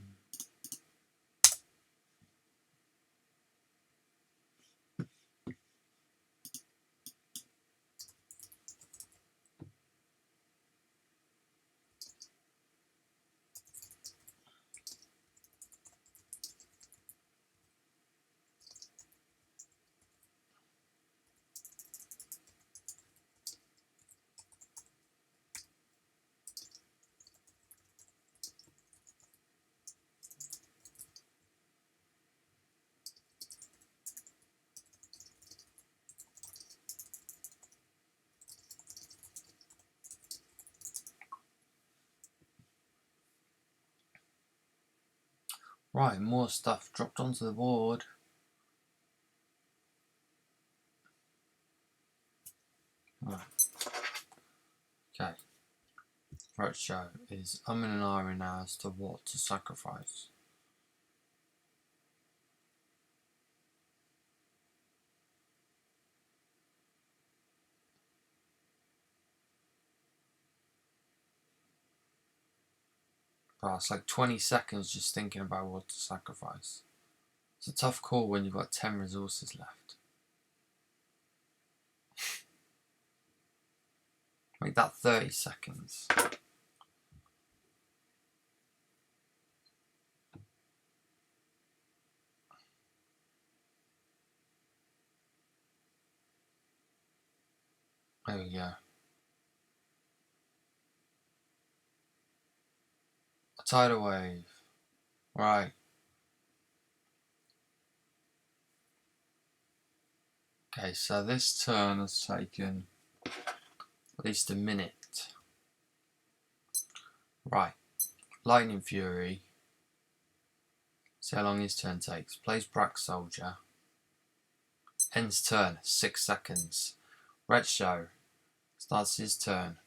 right, more stuff dropped onto the board. Right. Okay. Roadshow is in and ahhing now as to what to sacrifice. But it's like 20 seconds just thinking about what to sacrifice. It's a tough call when you've got 10 resources left. Make that 30 seconds. There we go. A tidal wave. Right. Okay, so this turn has taken at least a minute. Right. Lightning Fury. See how long his turn takes. Plays Brack Soldier. Ends turn. 6 seconds. Red Show starts his turn.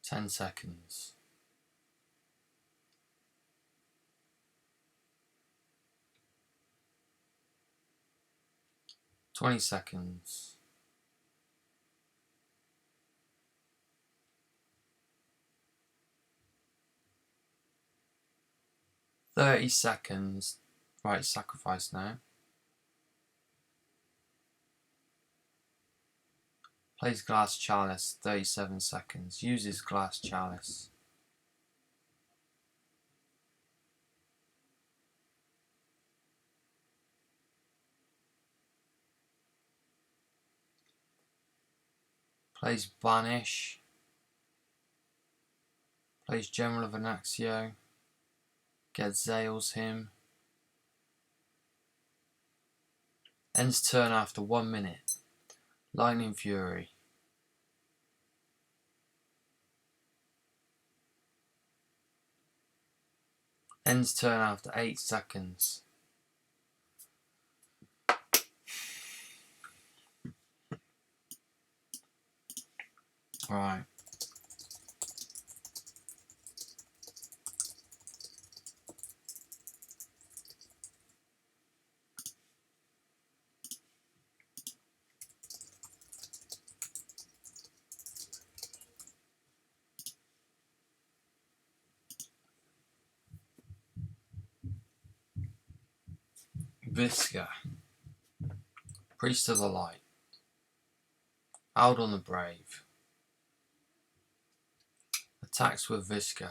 10 seconds. 20 seconds. 30 seconds. Right, sacrifice now. Plays Glass Chalice, 37 seconds. Uses Glass Chalice. Plays Banish. Plays General of Anaxio. Gazales him. Ends turn after 1 minute. Lightning Fury. Ends turn after 8 seconds. Right. Visca. Priest of the Light. Aldon the Brave. Attacks with Visca.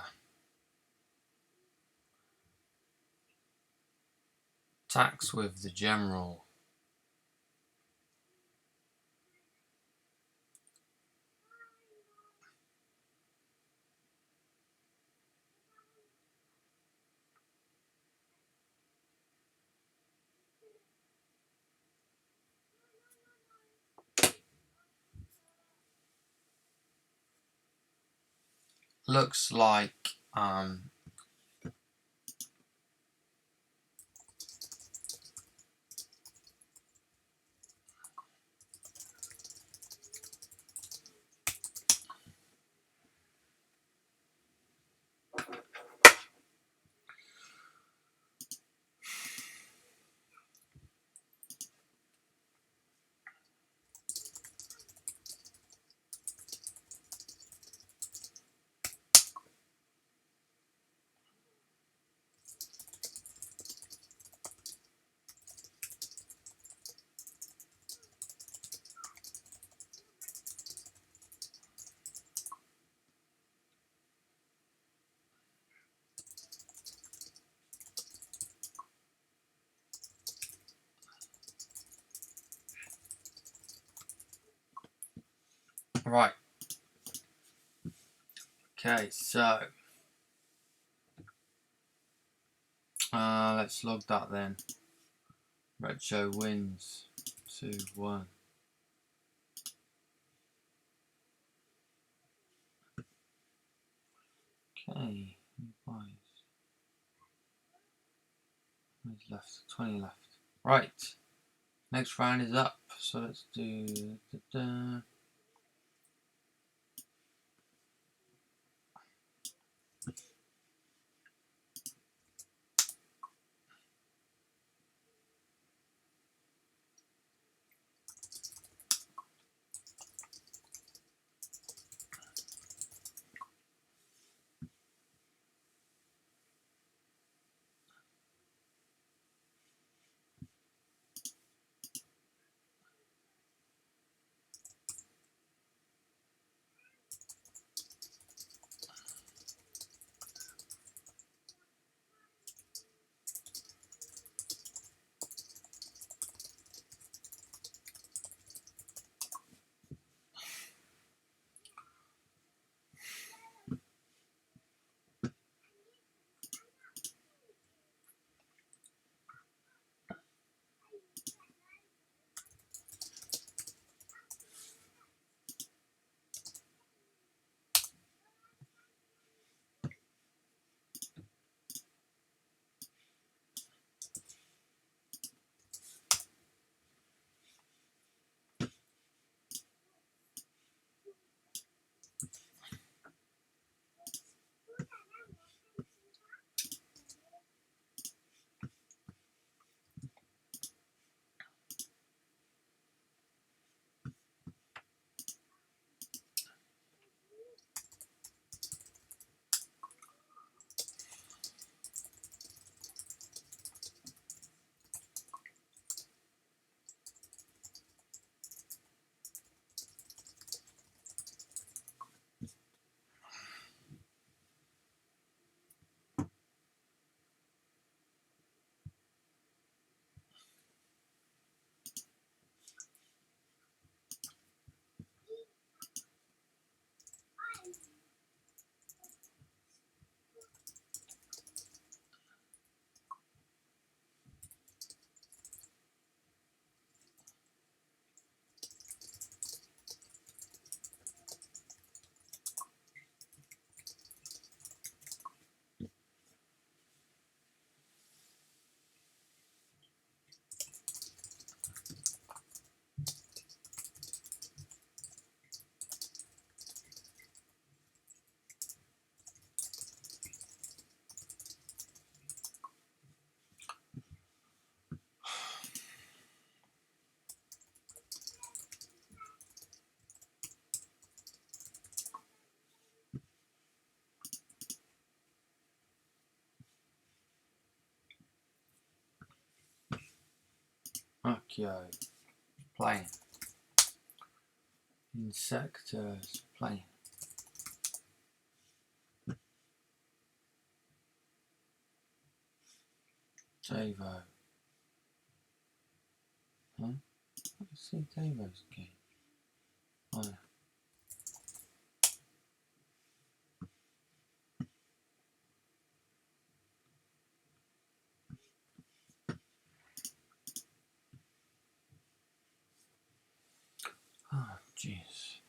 Attacks with the General. Looks like right. Okay, so let's log that then. Red Show wins 2-1. Okay, who's left? 20 left. Right, next round is up. So let's do. Accio playing. Insectors playing. Davo. Huh? Let's see Davo's game. Oh, yeah. Oh, jeez.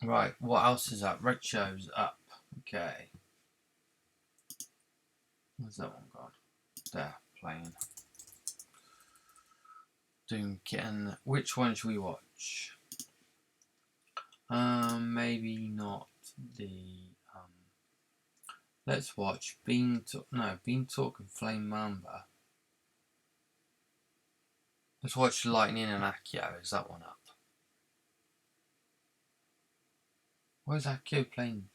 Right, what else is up? Red Show's up. Okay. Where's that one gone? There, playing. Doom Kitten. Which one should we watch? Maybe not the. Let's watch Beanstalk and Flame Mamba. Let's watch Lightning and Accio. Is that one up? Where's Accio playing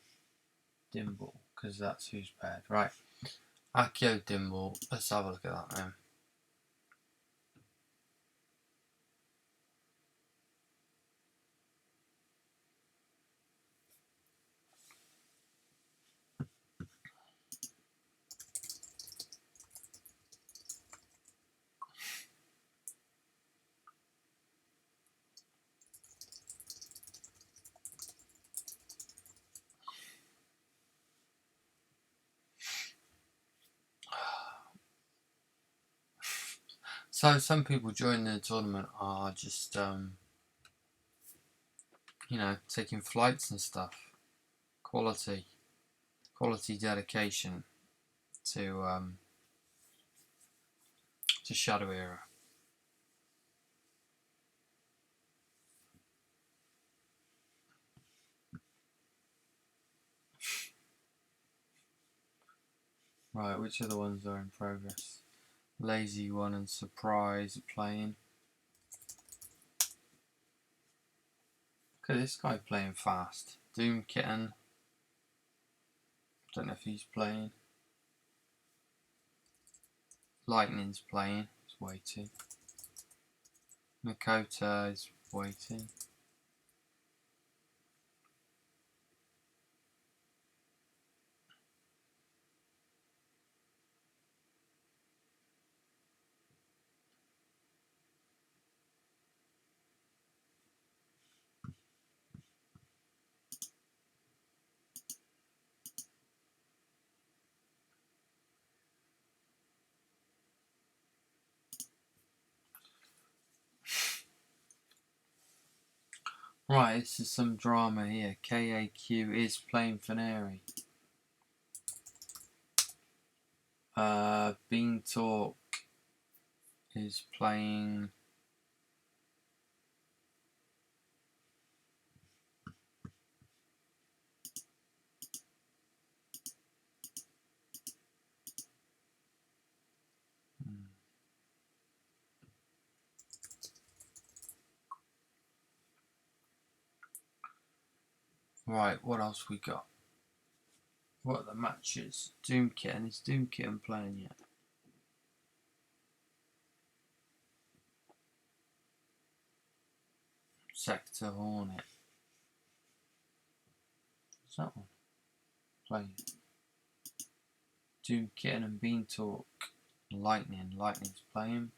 Dimble? Because that's who's paired. Right. Accio Dimble. Let's have a look at that now. So some people joining the tournament are just taking flights and stuff. Quality dedication to Shadow Era. Right, which other ones are in progress? Lazy One and Surprise playing. Look at this guy playing fast. Doom Kitten. Don't know if he's playing. Lightning's playing. It's waiting. Makota is waiting. Right, this is some drama here. KAQ is playing Fenary. Bean Talk is playing. Right, what else we got? What are the matches? Doom Kitten. Is Doom Kitten playing yet? Sector Hornet. What's that one? Playing. Doom Kitten and Bean Talk. Lightning. Lightning's playing.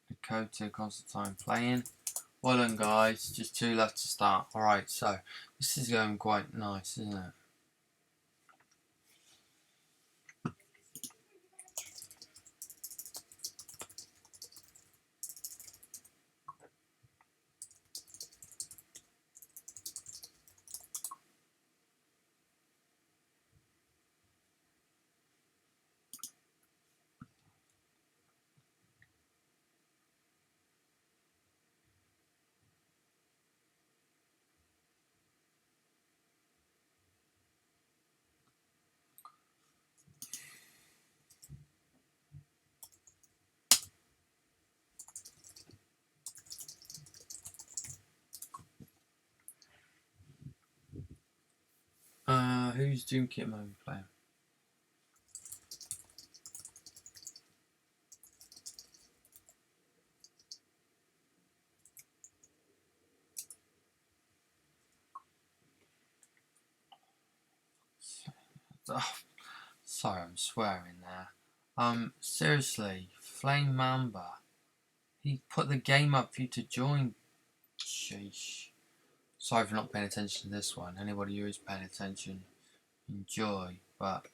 Dakota Constantine playing. Well done, guys. Just 2 left to start. Alright, so this is going quite nice, isn't it? Who's Doom Kit mode playing? Oh, sorry, I'm swearing there. Seriously, Flame Mamba. He put the game up for you to join. Sheesh. Sorry for not paying attention to this one. Anybody who is paying attention, enjoy. But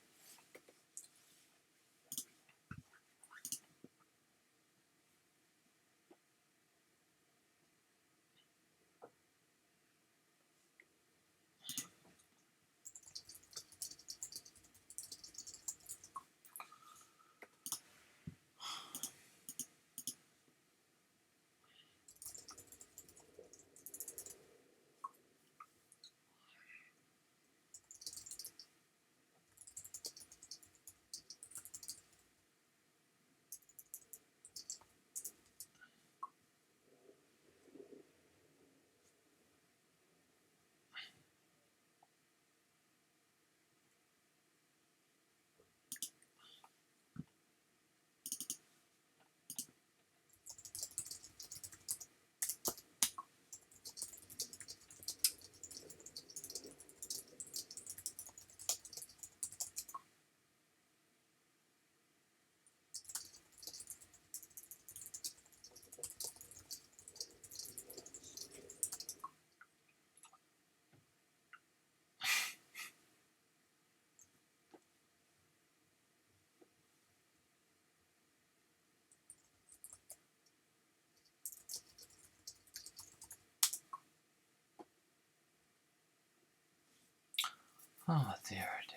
oh dear, oh dear.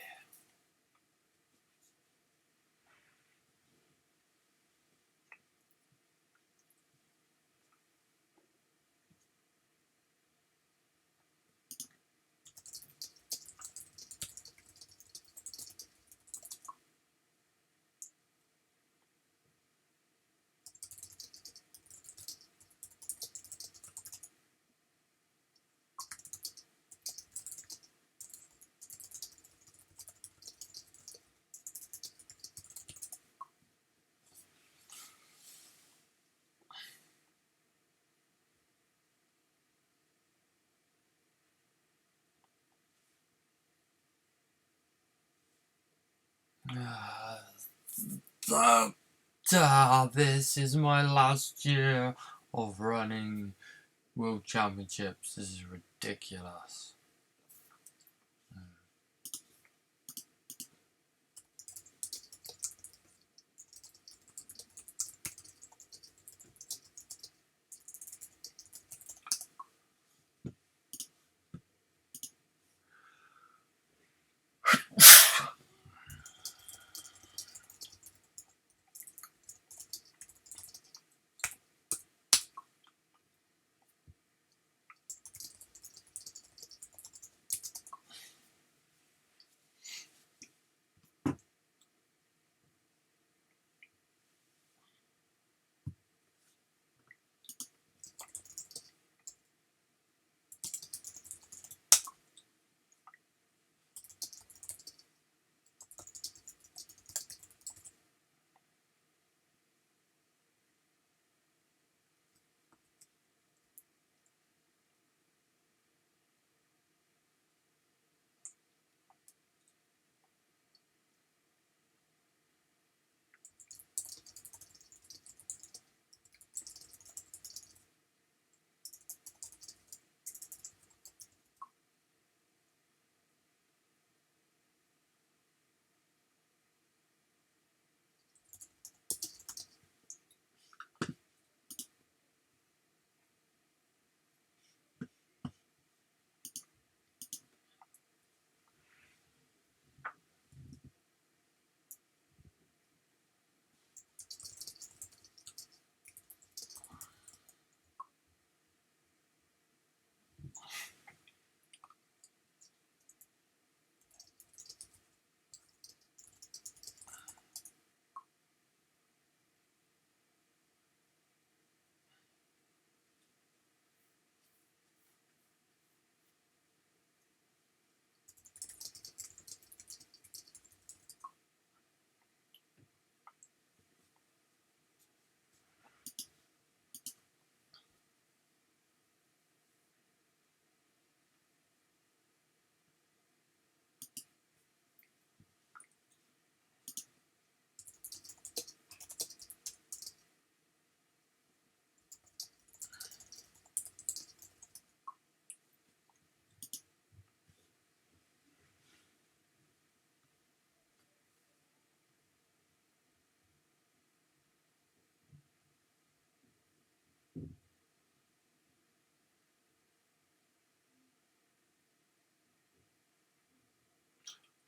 This is my last year of running World Championships. This is ridiculous.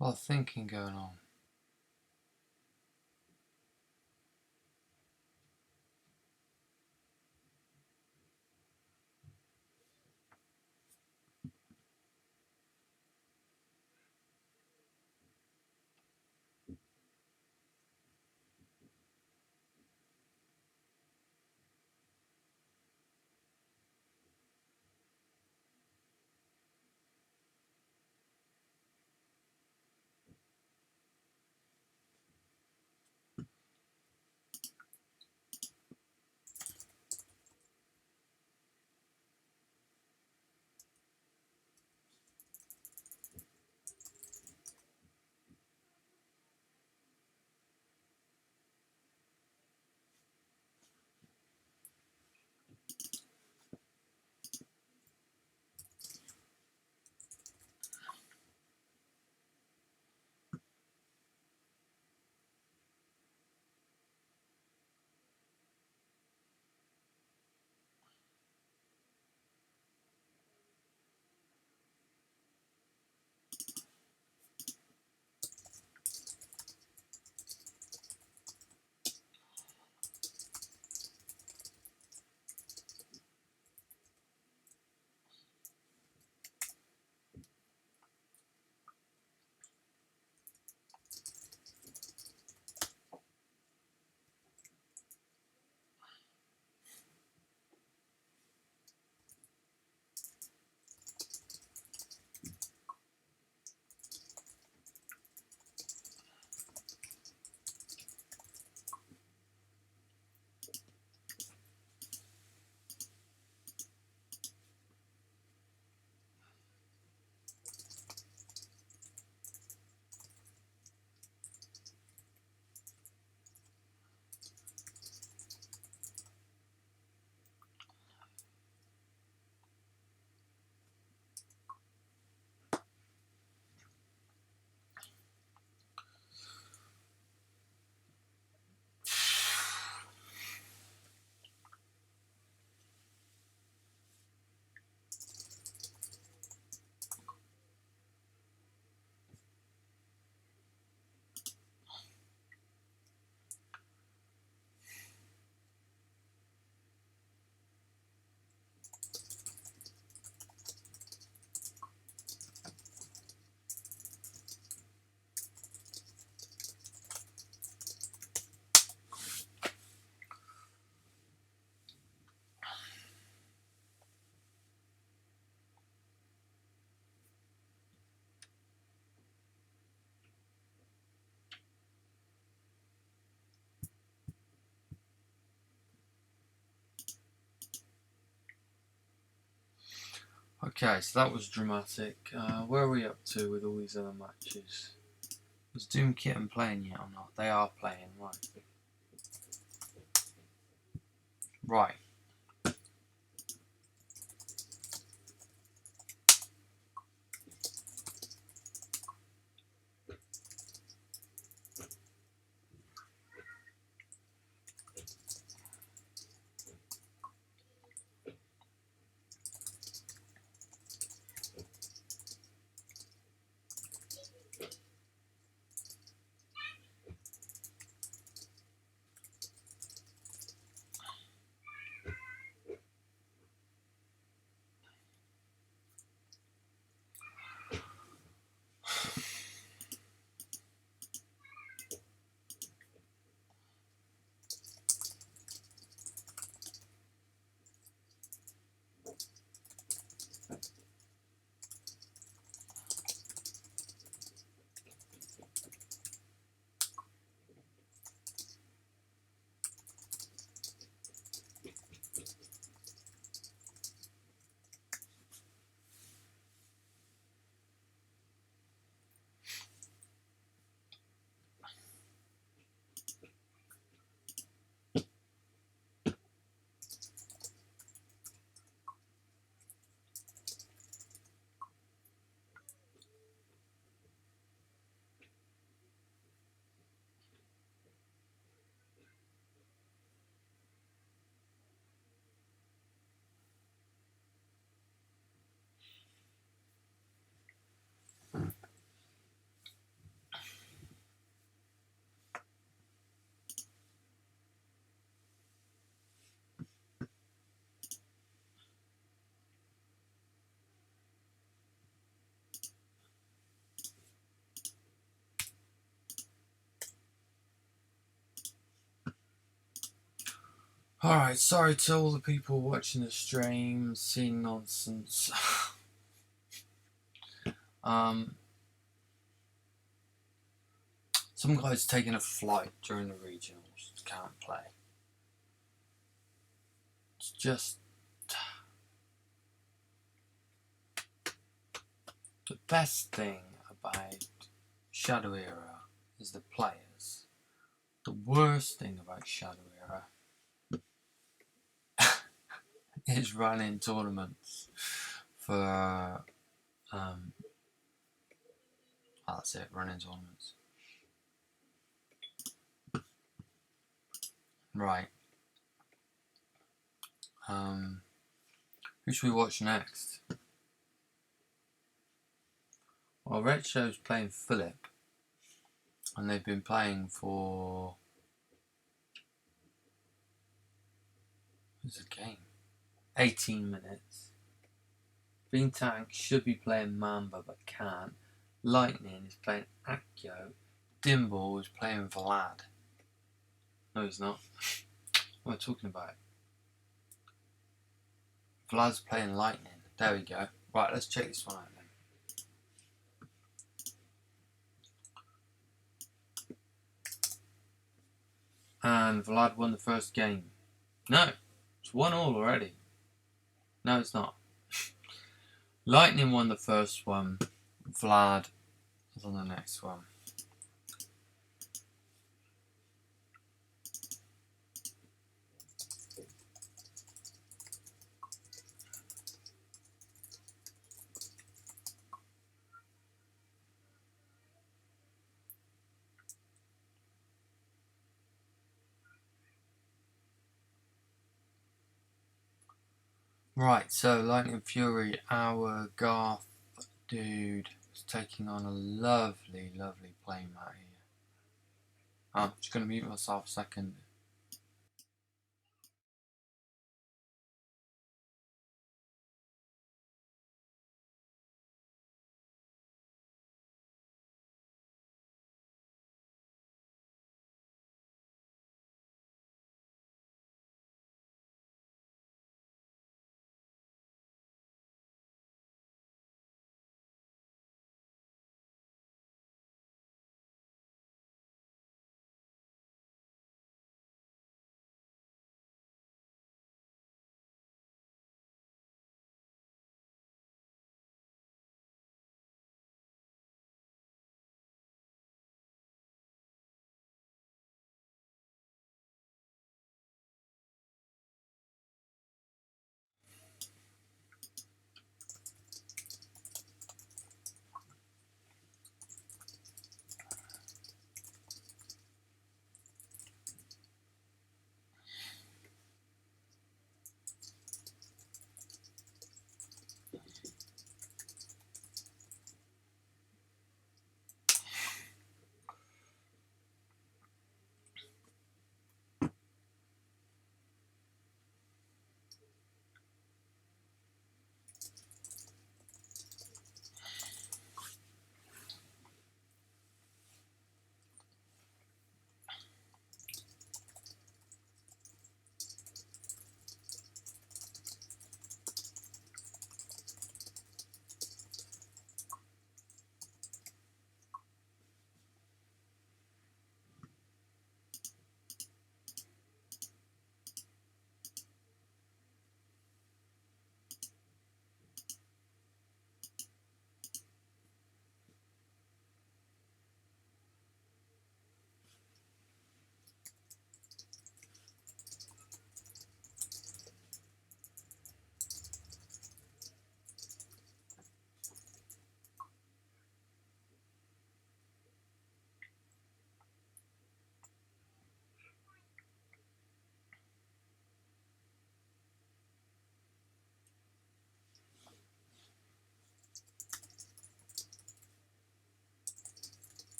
A lot of thinking going on. Okay, so that was dramatic. Where are we up to with all these other matches? Is Doom Kitten playing yet or not? They are playing, right. Right. Alright, sorry to all the people watching the stream, seeing nonsense. Some guy's taking a flight during the regionals, can't play. It's just the best thing about Shadow Era is the players. The worst thing about Shadow Era is running tournaments for that's it, running tournaments. Right. Who should we watch next? Well, Red Show's playing Philip, and they've been playing for what's the game? 18 minutes. Bean Tank should be playing Mamba but can't. Lightning is playing Akio. Dimball is playing Vlad. No, he's not. What am I talking about? Vlad's playing Lightning. There we go. Right, let's check this one out then. And Vlad won the first game. No, it's 1-1 already. No, it's not. Lightning won the first one. Vlad is on the next one. Right, so Lightning Fury, our Garth dude, is taking on a lovely, lovely playmat here. I'm just going to mute myself a second.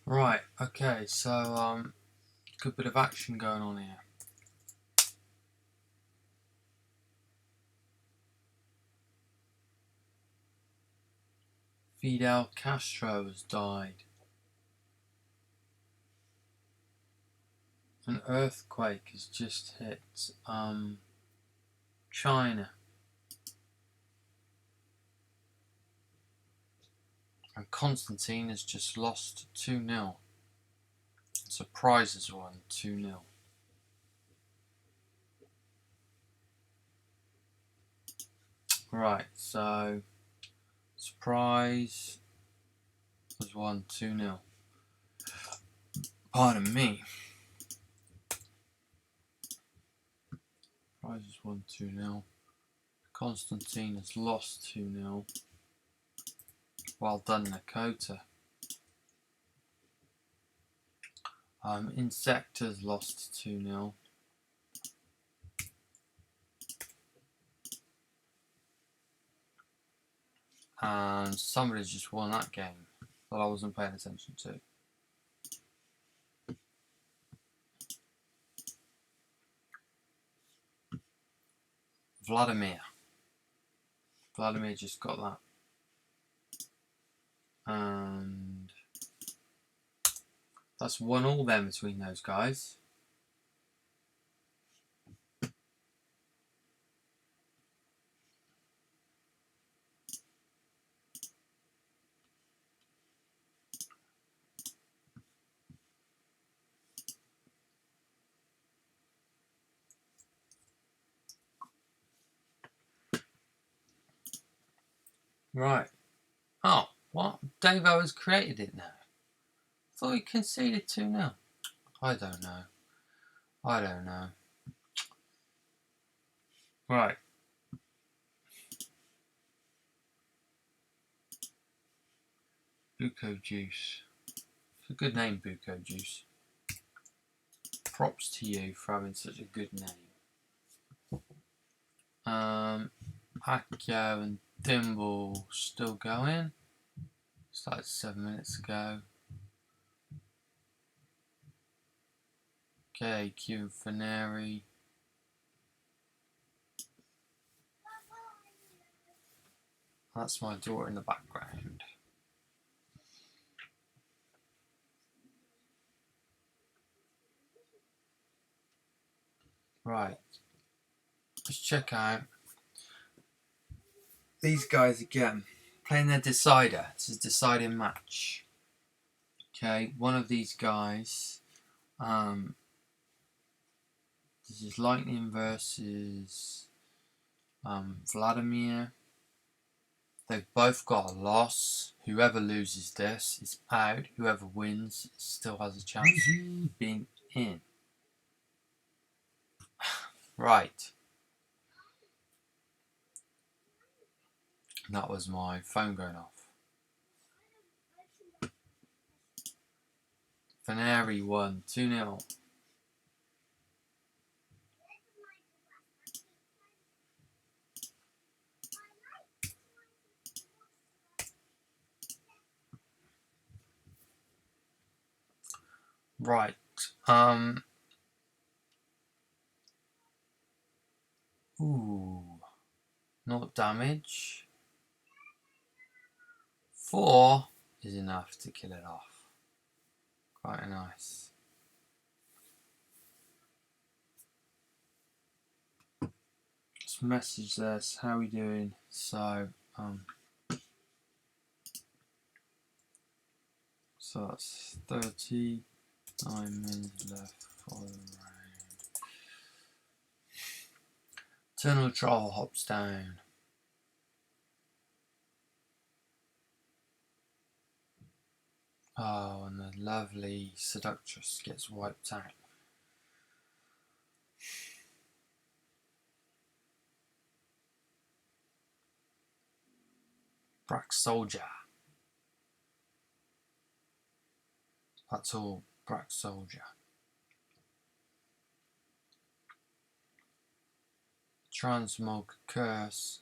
Right, okay, so good bit of action going on here. Fidel Castro has died. An earthquake has just hit China. And Constantine has just lost 2-0. Surprise has won 2-0. Right, so Surprise has won 2-0. Pardon me. Surprise has won 2-0. Constantine has lost 2-0. Well done, Nakota. Insect has lost 2-0. And somebody's just won that game that I wasn't paying attention to. Vladimir just got that. And that's 1-1 then between those guys. Right. Oh, what? Davo has created it now. I thought he conceded 2-0. I don't know. Right. Buko Juice. It's a good name, Buko Juice. Props to you for having such a good name. Pacquiao and Dimble still going. Started 7 minutes ago. Okay, Q and Faneri. That's my daughter in the background. Right. Let's check out these guys again. Playing their decider. This is a deciding match. Okay, one of these guys. This is Lightning versus Vladimir. They've both got a loss. Whoever loses this is out. Whoever wins still has a chance of being in. Right. That was my phone going off. Faneri won 2-0. Right. Ooh. Not damage. 4 is enough to kill it off. Quite nice. Let's message this. How are we doing? So that's 39 minutes left for the round. Eternal Troll hops down. Oh, and the lovely Seductress gets wiped out. Brack Soldier. That's all Brack Soldier. Transmog Curse.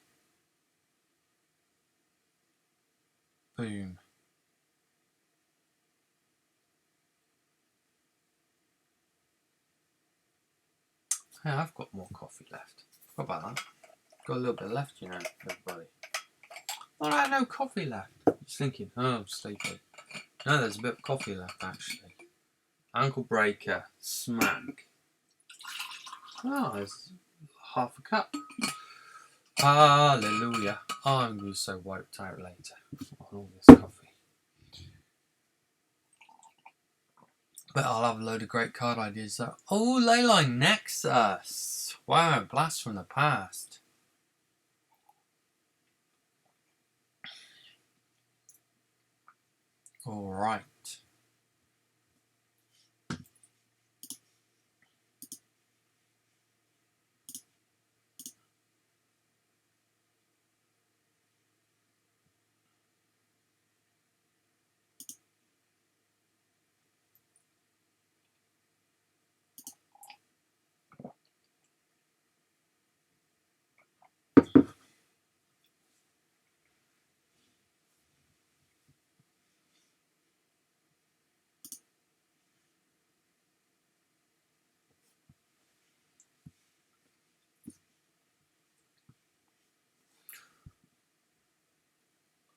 Boom. Hey, I've got more coffee left. Forgot about that. Got a little bit left, you know, everybody. Oh, I had no coffee left. Just thinking, oh, I'm sleepy. No, there's a bit of coffee left, actually. Ankle breaker, smack. Oh, there's half a cup. Hallelujah. I'm going to be so wiped out later on all this coffee. But I'll have a load of great card ideas though. Oh, Leyline Nexus. Wow, blast from the past. Alright.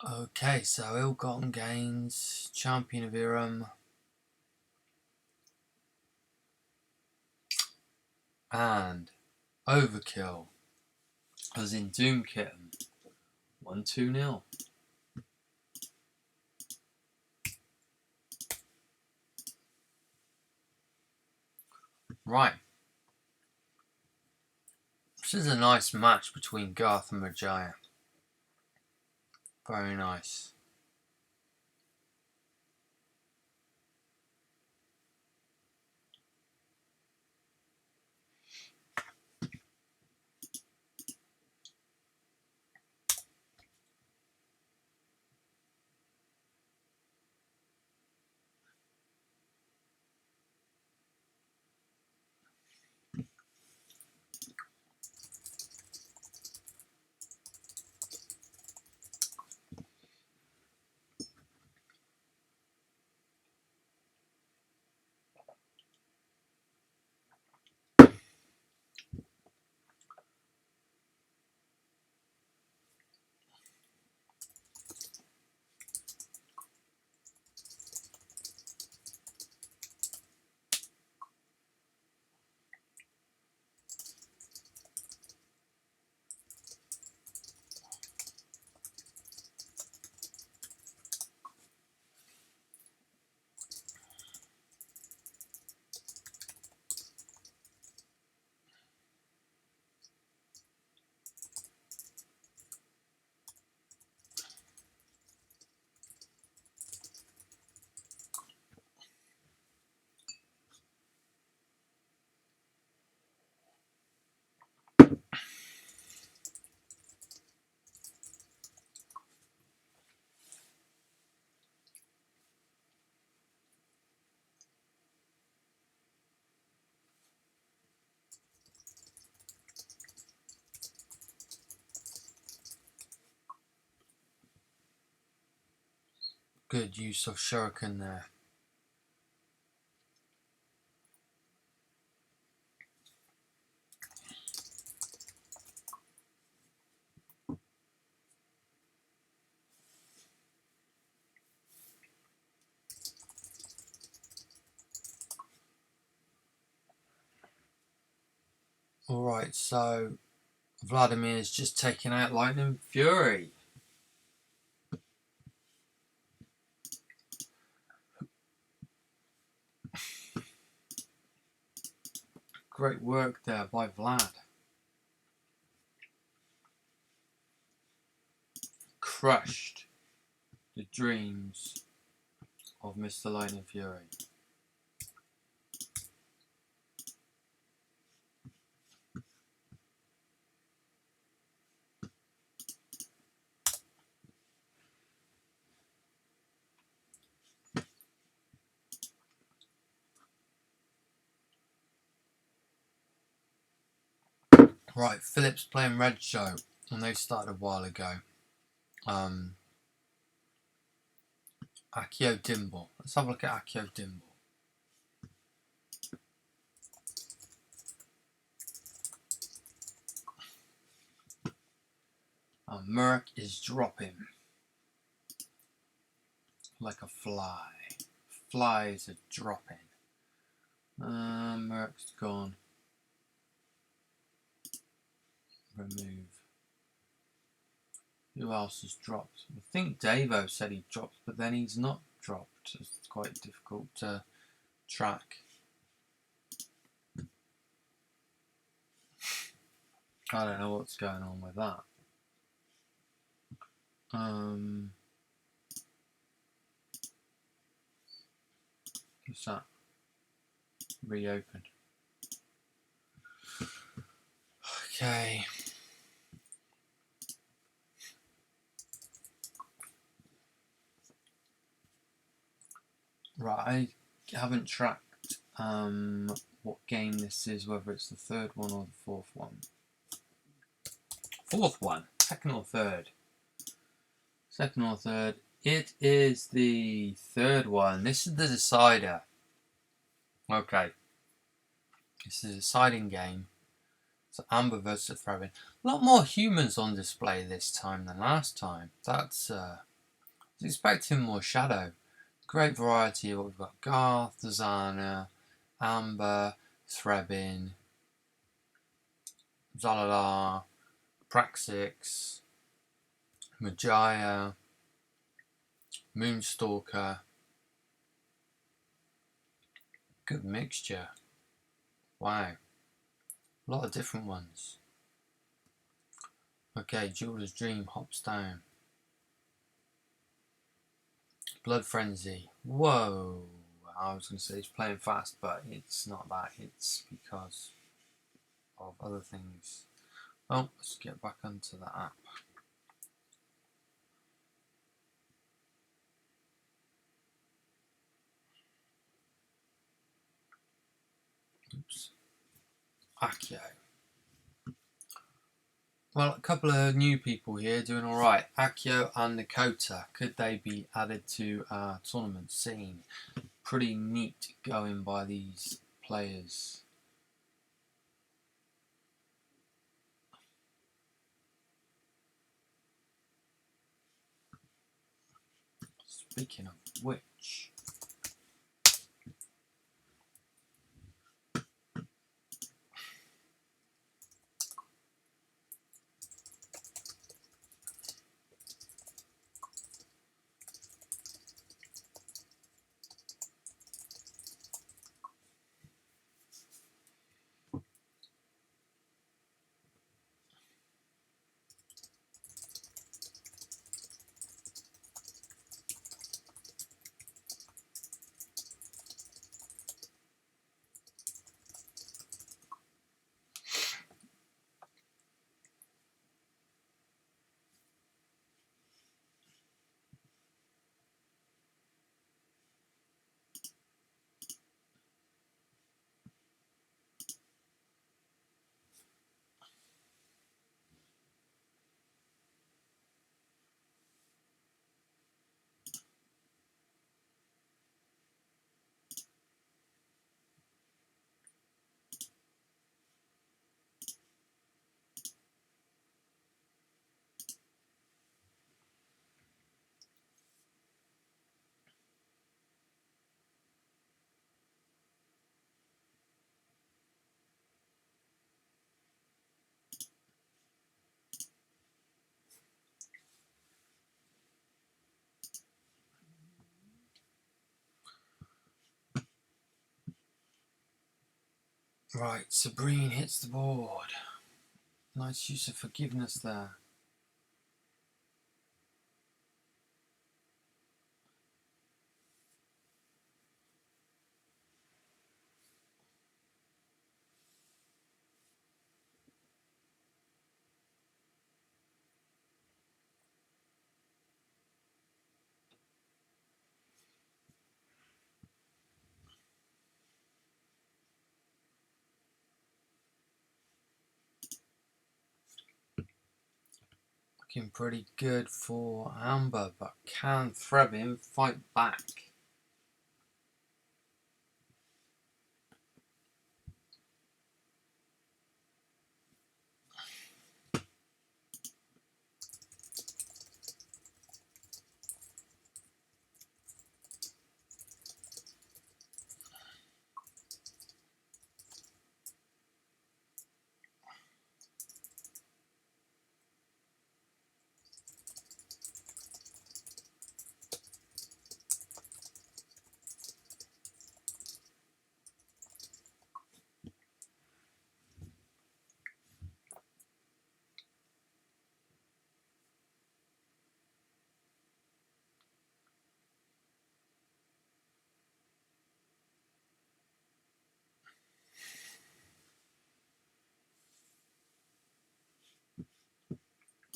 Okay, so Ill-Gotten Gains, Champion of Irem, and Overkill, as in Doom Kitten. 1-2-0. Right. This is a nice match between Garth and Majaya. Very nice. Good use of Shuriken there. Alright, so Vladimir's just taken out Lightning Fury. Great work there by Vlad. Crushed the dreams of Mr. Lightning Fury. Right, Philip's playing Red Show, and they started a while ago. Akio Dimble. Let's have a look at Akio Dimble. And Merc is dropping like a fly. Flies are dropping. Merc's gone. Remove. Who else has dropped? I think Davo said he dropped, but then he's not dropped. It's quite difficult to track. I don't know what's going on with that. What's that? Reopen. Okay. Right, I haven't tracked what game this is, whether it's the third one or the fourth one. Fourth one, second or third? Second or third. It is the third one. This is the decider. Okay. This is a deciding game. So Amber versus Threbbin. A lot more humans on display this time than last time. That's I was expecting more shadow. Great variety of what we've got: Garth, Zana, Amber, Threbbin, Zalala, Praxix, Majaya, Moonstalker. Good mixture. Wow. A lot of different ones. Okay, Jeweler's Dream hops down. Blood Frenzy. Whoa. I was going to say it's playing fast, but it's not that. It's because of other things. Well, let's get back onto the app. Oops. Accio. Well, a couple of new people here doing alright. Accio and Nakota. Could they be added to our tournament scene? Pretty neat going by these players. Speaking of which, right, Sabrine hits the board. Nice use of forgiveness there. Looking pretty good for Amber, but can Threbbin fight back?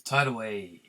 Tidal wave.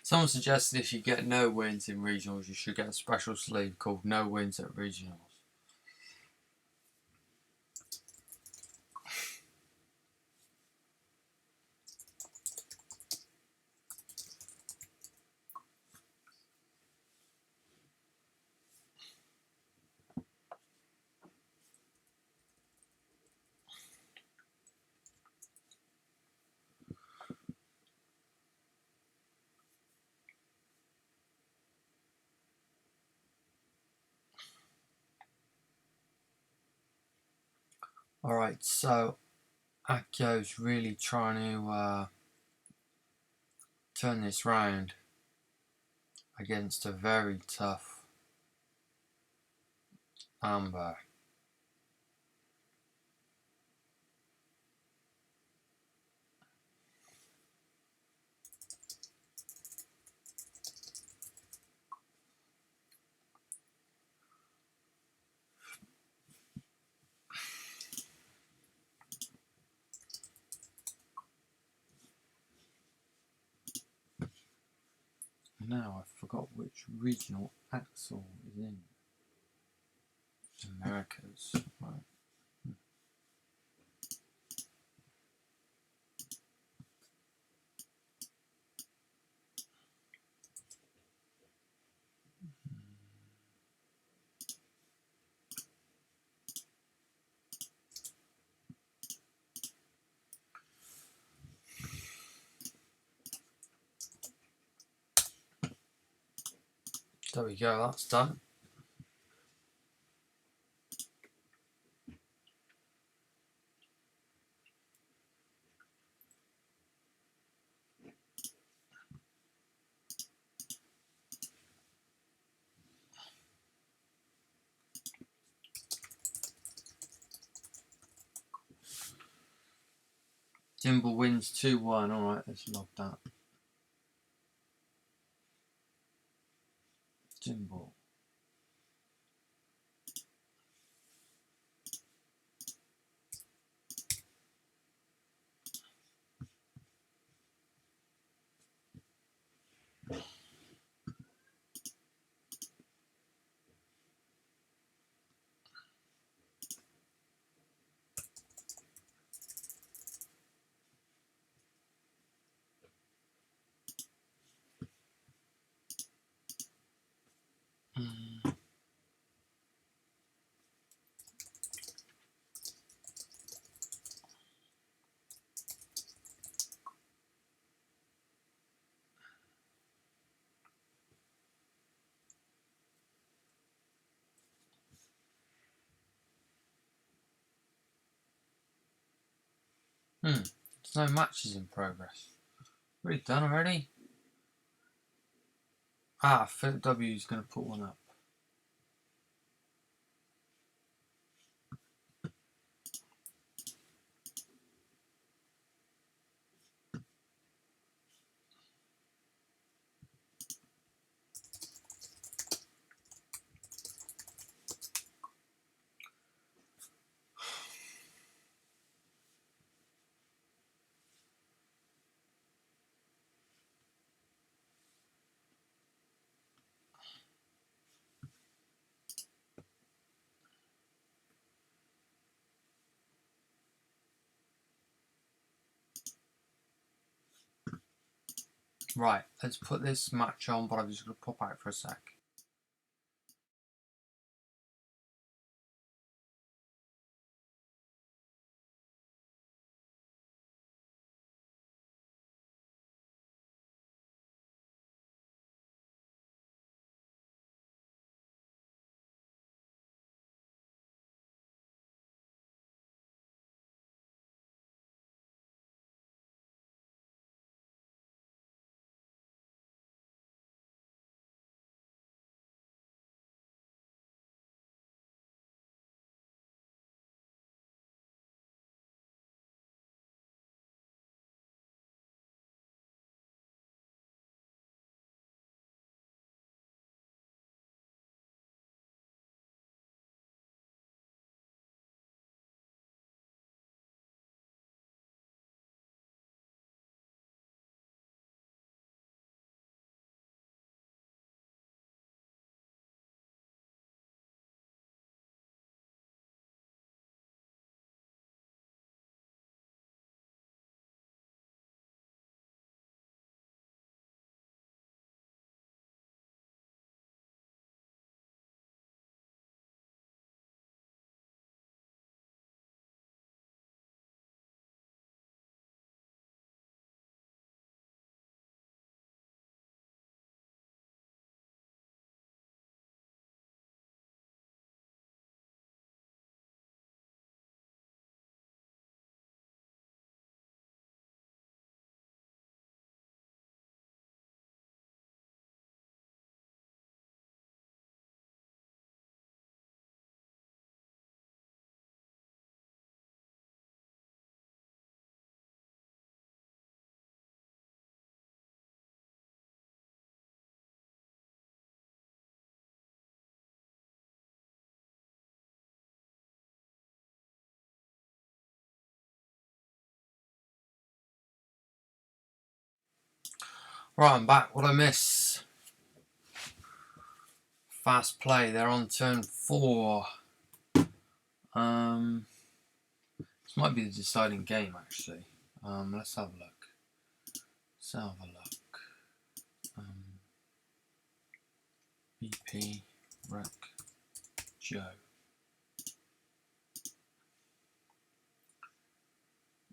Someone suggested if you get no wins in regionals, you should get a special sleeve called No Wins at Regionals. Alright, so Akio's really trying to turn this round against a very tough Amber. Now I forgot which regional Axel is in. Americas. Right. There we go, that's done. Jimble wins 2-1. Alright, let's log that. Jimble. There's no matches in progress. Really done already? Ah, Philip W is going to put one up. Right, let's put this match on, but I'm just going to pop out for a sec. Right, I'm back. What I miss? Fast play. They're on turn 4. This might be the deciding game, actually. Let's have a look. BP, Rec, Joe.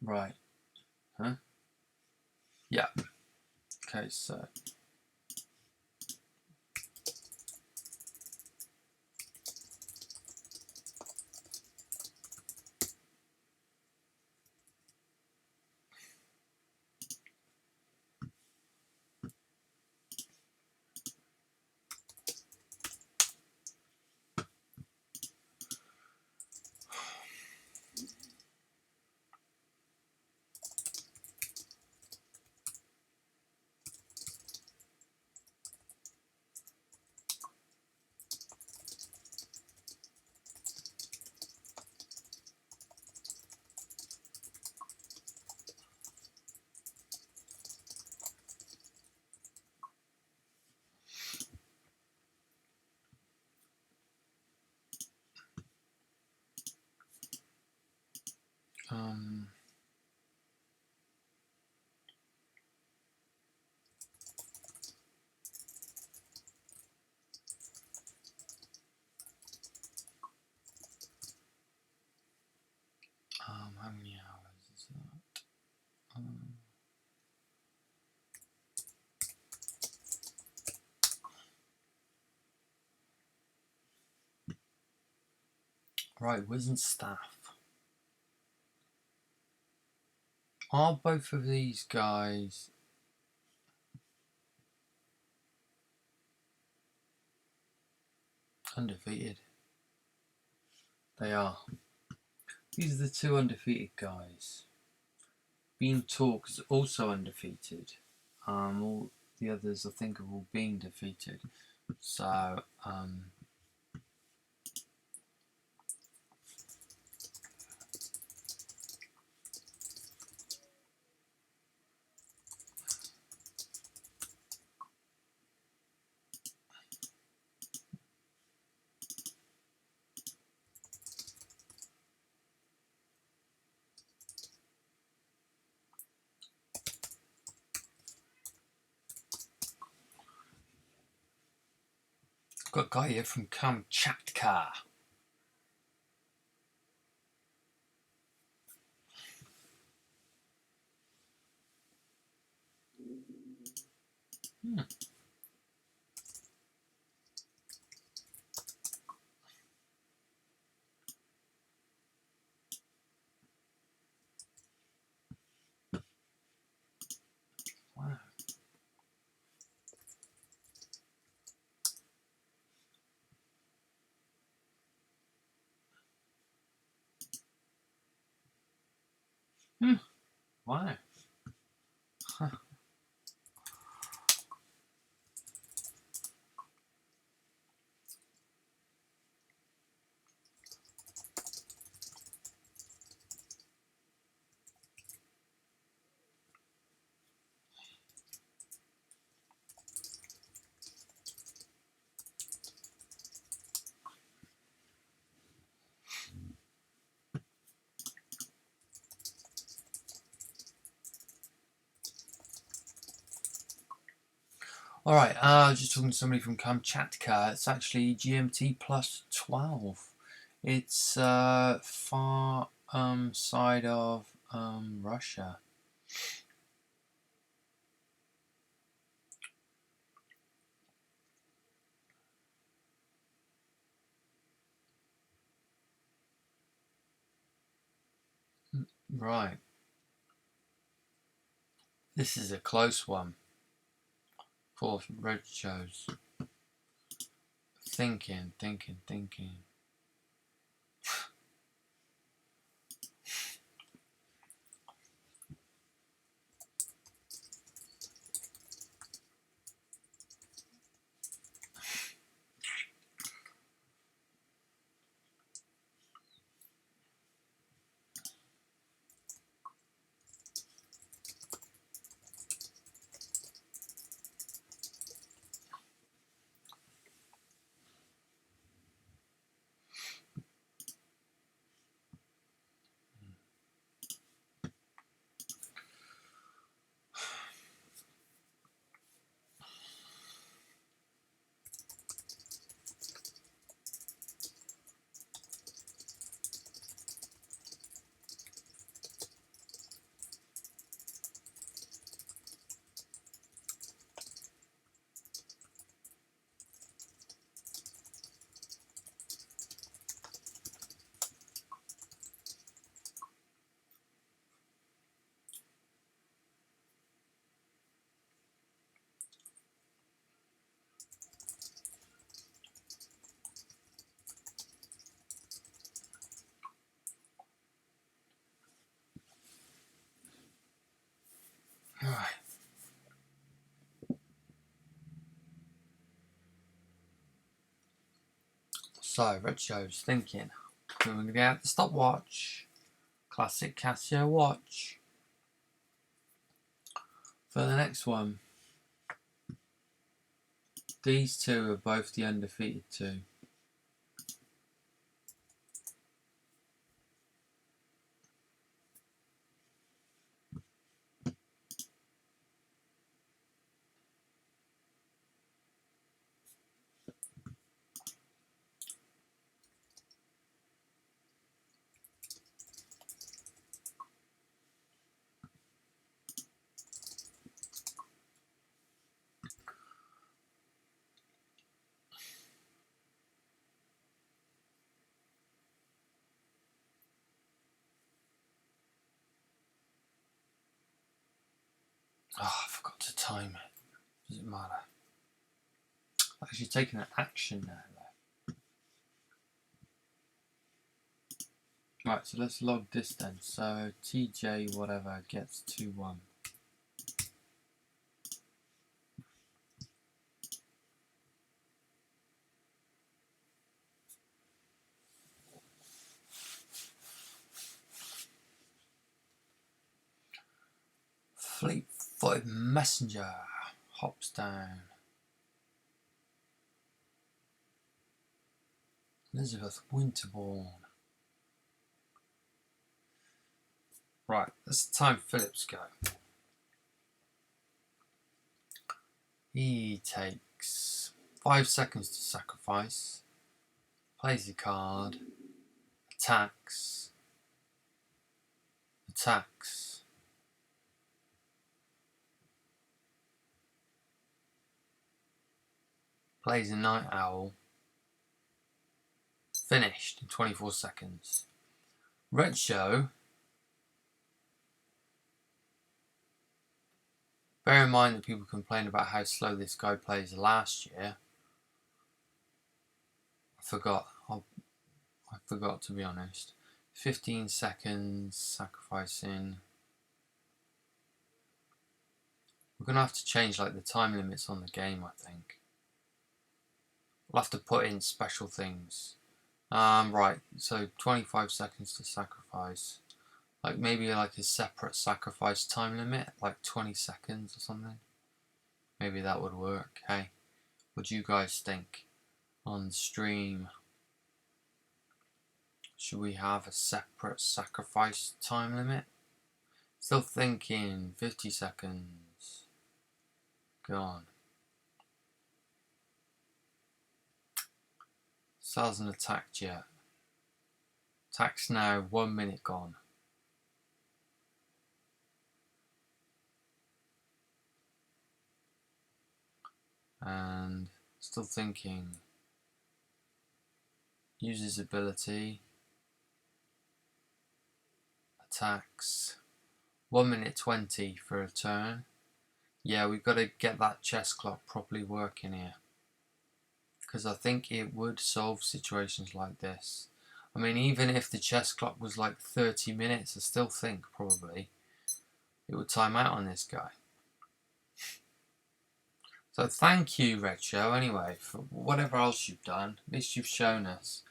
Right. Huh? Yeah. Okay, so. How many hours is that? Right, Wizard Staff. Are both of these guys undefeated? They are. These are the 2 undefeated guys. Bean Talk is also undefeated. All the others, I think, have all been defeated. So, Got a guy here from Kamchatka. Wow. Wow. Huh. Alright, just talking to somebody from Kamchatka. It's actually GMT plus 12. It's far side of Russia. Right. This is a close one. For road shows. Thinking. Alright. So, red shows, thinking. We're going to get out the stopwatch. Classic Casio watch. For the next one. These two are both the undefeated two. Oh, I forgot to time it. Doesn't matter. Actually taking an action now though. Right, so let's log this then. So TJ whatever gets 2-1. Fleet-footed messenger hops down. Elizabeth Winterbourne. Right, that's the time Phillips go. He takes 5 seconds to sacrifice. Plays the card. Attacks. Attacks. Plays a night owl. Finished in 24 seconds. Red Show. Bear in mind that people complain about how slow this guy plays last year. I forgot to be honest. 15 seconds, sacrificing. We're going to have to change like the time limits on the game, I think. We'll have to put in special things. Right, so 25 seconds to sacrifice. Like maybe like a separate sacrifice time limit, like 20 seconds or something. Maybe that would work. Hey, what do you guys think on stream? Should we have a separate sacrifice time limit? Still thinking 50 seconds. Gone. Still hasn't attacked yet. Attacks now, 1 minute gone. And still thinking. Uses ability. Attacks. 1 minute 20 for a turn. Yeah, we've got to get that chess clock properly working here. Because I think it would solve situations like this. I mean, even if the chess clock was like 30 minutes, I still think probably it would time out on this guy. So thank you, Red Show, anyway, for whatever else you've done. At least you've shown us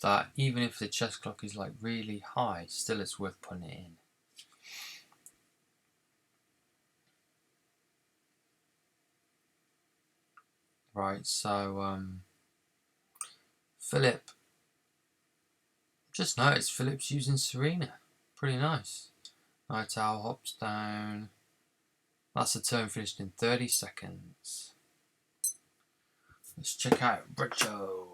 that even if the chess clock is like really high, still it's worth putting it in. Right, so Philip. Just noticed Philip's using Serena. Pretty nice. Night Owl hops down. That's a turn finished in 30 seconds. Let's check out Bricho.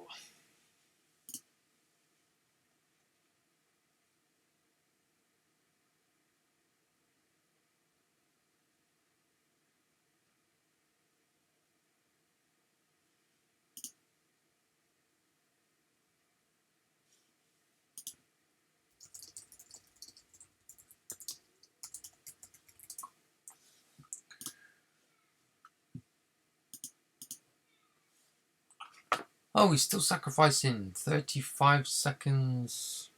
Oh, he's still sacrificing 35 seconds.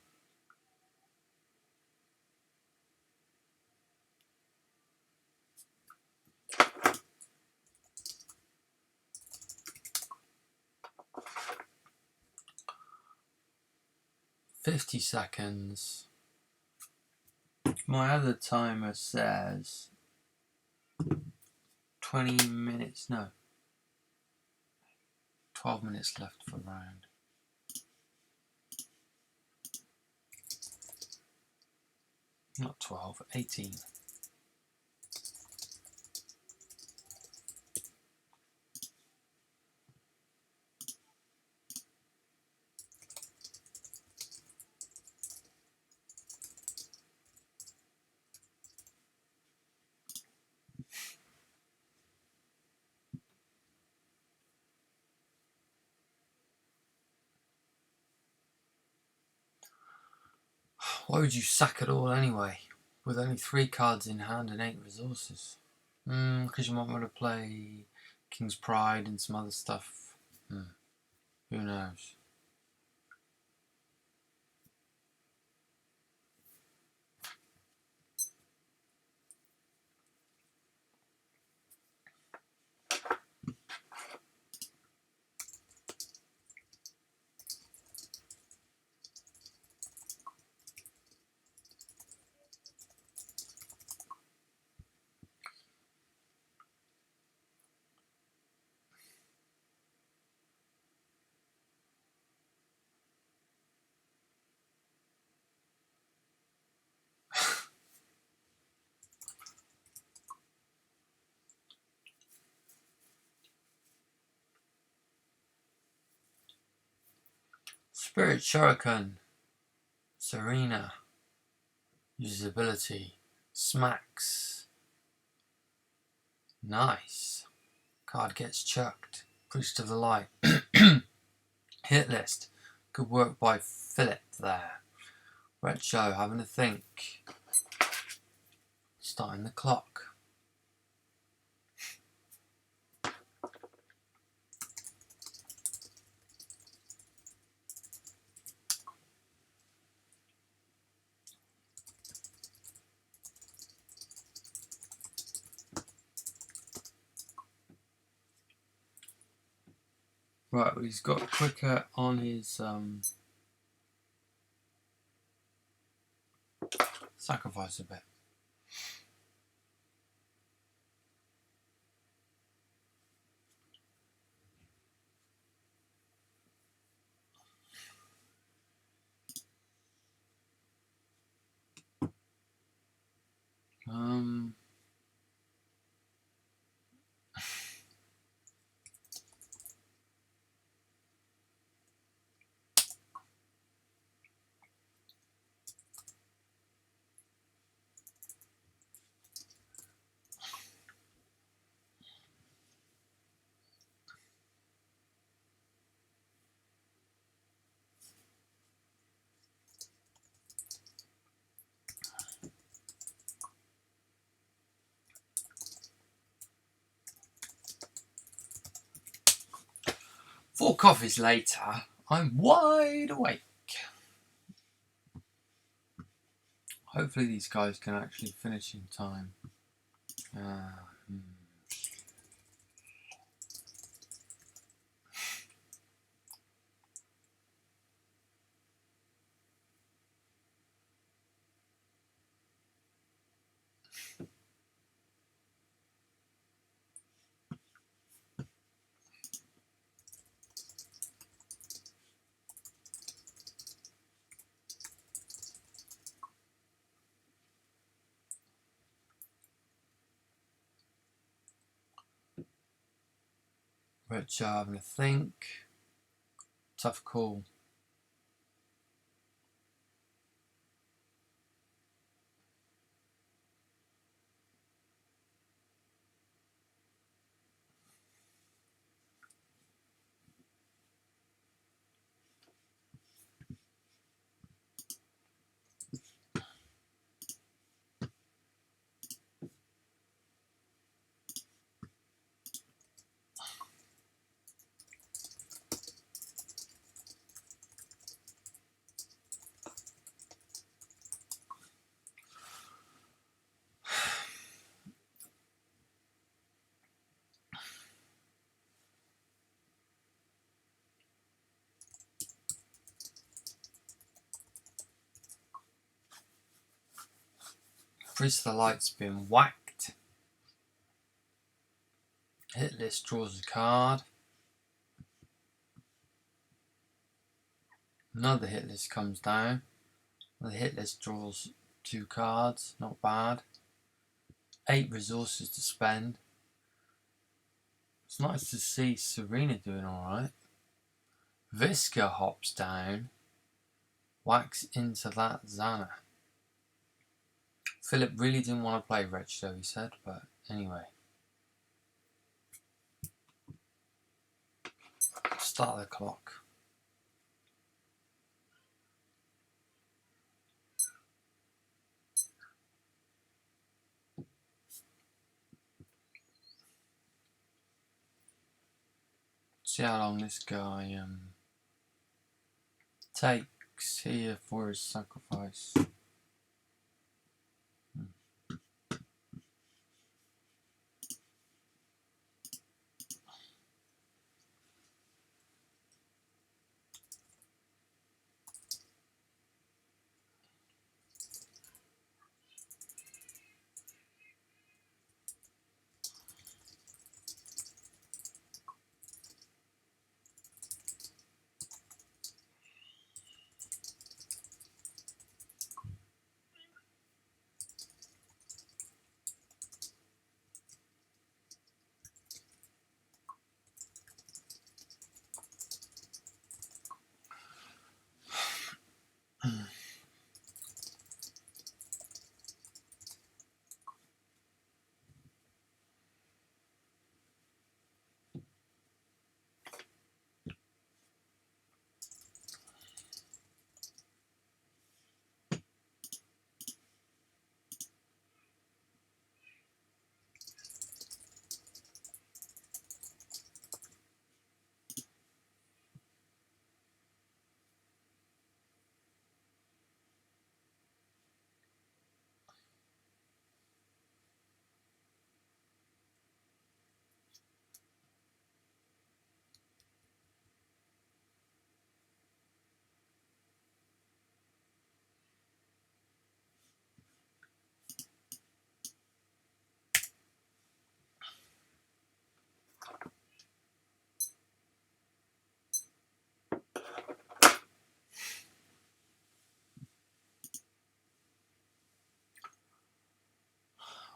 $50. My other timer says 20 minutes, no, 12 minutes left for round. Not 12, 18. Why would you sack it all anyway, with only 3 cards in hand and 8 resources? Because you might want to play King's Pride and some other stuff. Who knows? Spirit Shuriken. Serena. Uses ability. Smacks. Nice. Card gets chucked. Priest of the Light. Hit list. Good work by Philip there. Red Show having a think. Starting the clock. Right, well, he's got quicker on his sacrifice a bit. Four coffees later, I'm wide awake. Hopefully these guys can actually finish in time. Red Show having a think. Tough call. Priest of the Light's been whacked. Hit list draws a card. Another hit list comes down. The hit list draws 2 cards. Not bad. 8 resources to spend. It's nice to see Serena doing alright. Visca hops down. Whacks into that Xana. Philip really didn't want to play Red Show, he said, but anyway. Start the clock. See how long this guy takes here for his sacrifice.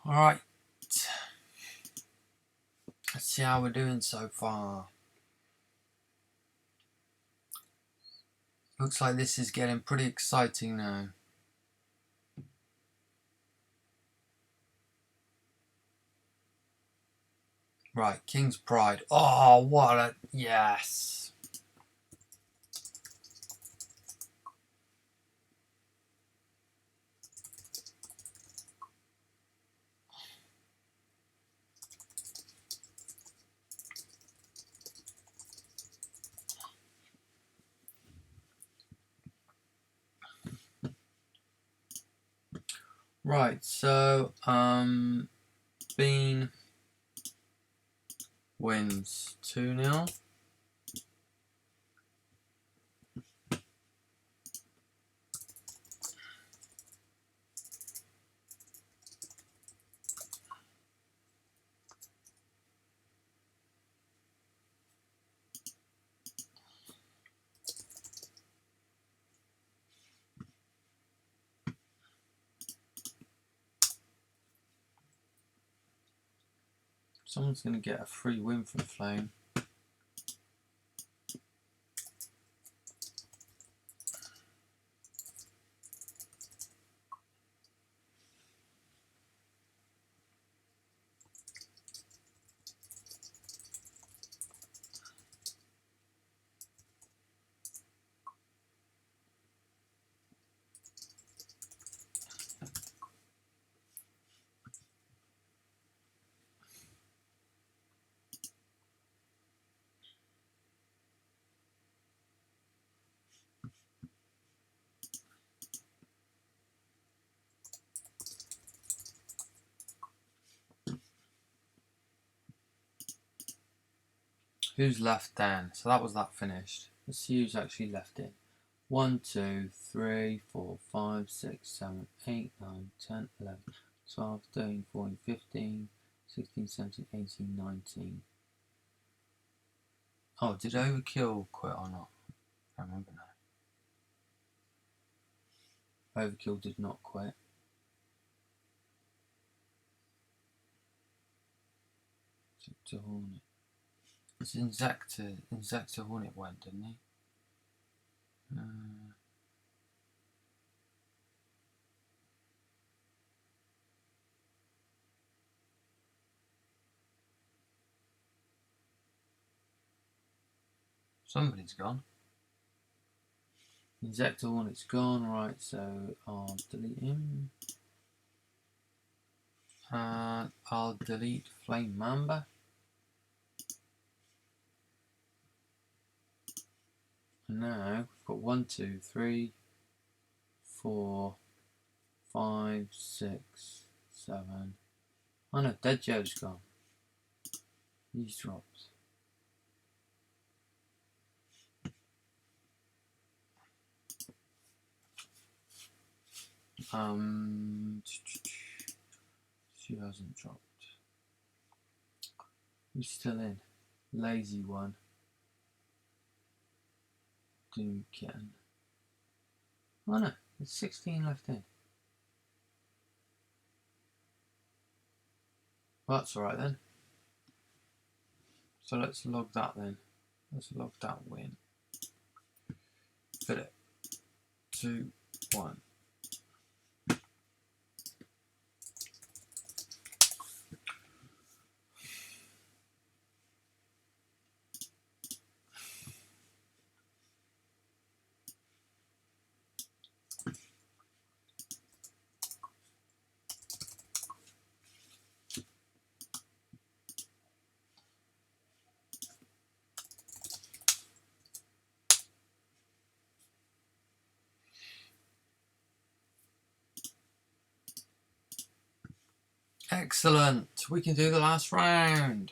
Alright, let's see how we're doing so far. Looks like this is getting pretty exciting now. Right, King's Pride. Oh, what a... yes. Right, so, Bean wins 2-0. Someone's going to get a free win from Flame. Who's left then? So that was that finished. Let's see who's actually left in. 1, 2, 3, 4, 5, 6, 7, 8, 9, 10, 11, 12, 13, 14, 15, 16, 17, 18, 19. Oh, did Overkill quit or not? I don't remember now. Overkill did not quit. To Hornet. It's Insector Hornet went, didn't he? Somebody's gone. Insector Hornet's gone, right, so I'll delete him. I'll delete Flame Mamba. And now we've got 1, 2, 3, 4, 5, 6, 7. Oh no, Dead Joe's gone. He's dropped. She hasn't dropped. Who's still in? Lazy One. Doom Kitten. Oh no, there's 16 left in. Well, that's alright then. So let's log that then. Let's log that win. Fit it. 2, 1. Excellent. We can do the last round.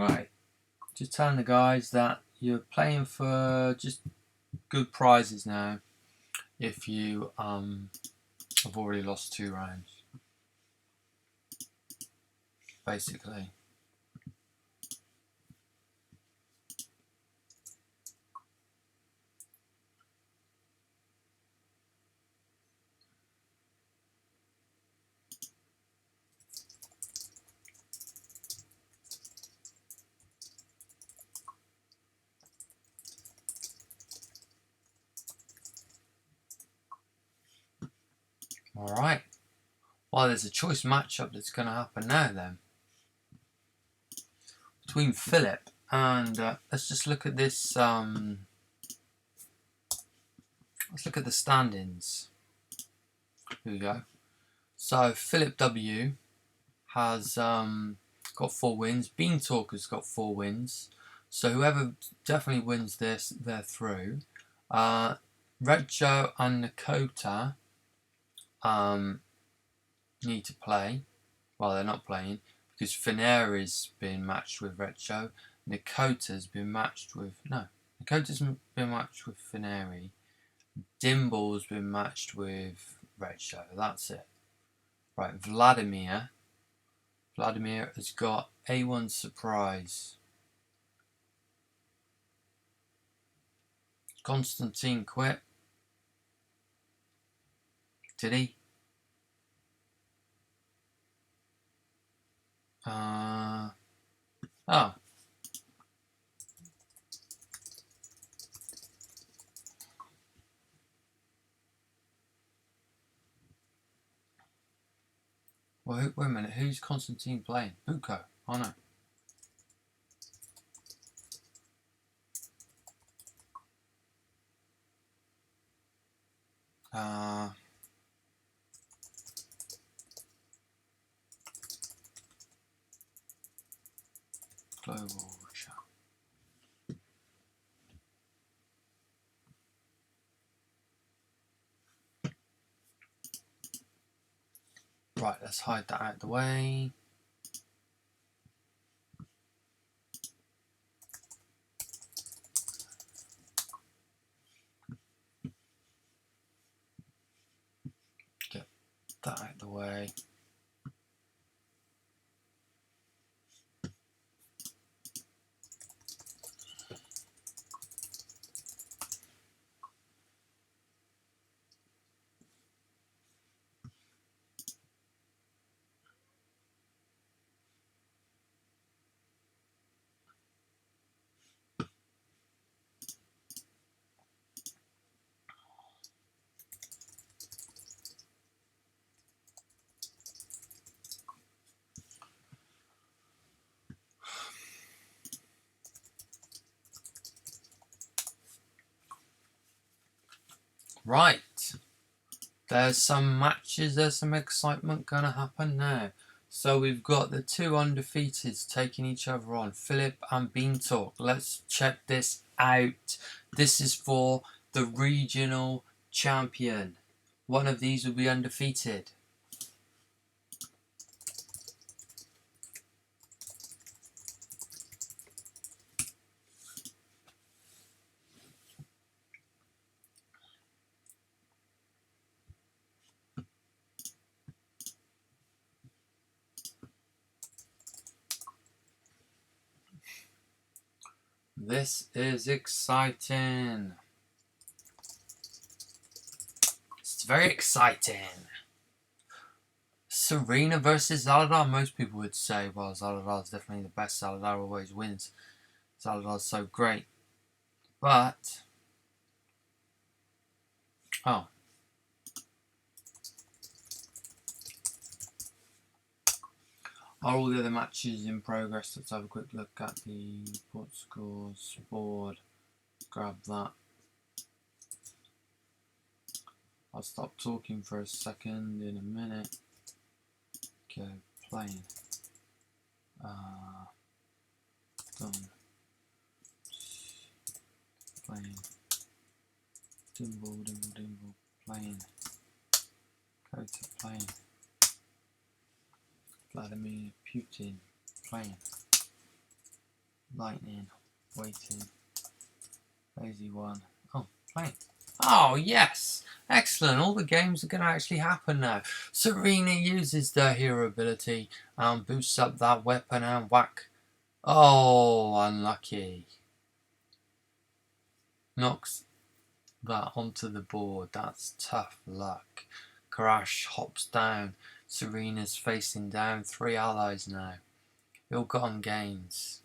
Right, just telling the guys that you're playing for just good prizes now if you have already lost 2 rounds, basically. Alright, well, there's a choice matchup that's going to happen now then, between Philip and let's just look at this. Let's look at the standings. Here we go. So Philip W has got 4 wins. Bean Talker's got 4 wins. So whoever definitely wins this, they're through. Red Joe and Nakota need to play. Well, they're not playing because Fineri's been matched with Red Joe. Nakota's been matched with Nakota's been matched with Fineri. Dimble's been matched with Red Joe. That's it. Right, Vladimir has got A1 Surprise. Constantine quit. Did he? Oh. Well, wait a minute. Who's Constantine playing? Buko. Oh no. Global chat. Right, let's hide that out of the way. Get that out of the way. Right. There's some matches, there's some excitement going to happen now. So we've got the 2 undefeateds taking each other on, Philip and Beantalk. Let's check this out. This is for the regional champion. One of these will be undefeated. This is exciting. It's very exciting. Serena versus Zaladar. Most people would say, well, Zaladar's definitely the best. Zaladar always wins. Zaladar's so great. But, oh. Are all the other matches in progress? Let's have a quick look at the port scores board. Grab that. I'll stop talking for a second in a minute. Okay, playing. Done. Playing. Dimble, playing. Go to playing. Vladimir Putin, playing. Lightning, waiting, lazy one. Oh, playing. Oh, yes! Excellent, all the games are going to actually happen now. Serena uses their hero ability and boosts up that weapon and whack. Oh, unlucky. Knocks that onto the board. That's tough luck. Crash hops down. Serena's facing down. 3 allies now. Ill-gotten gains.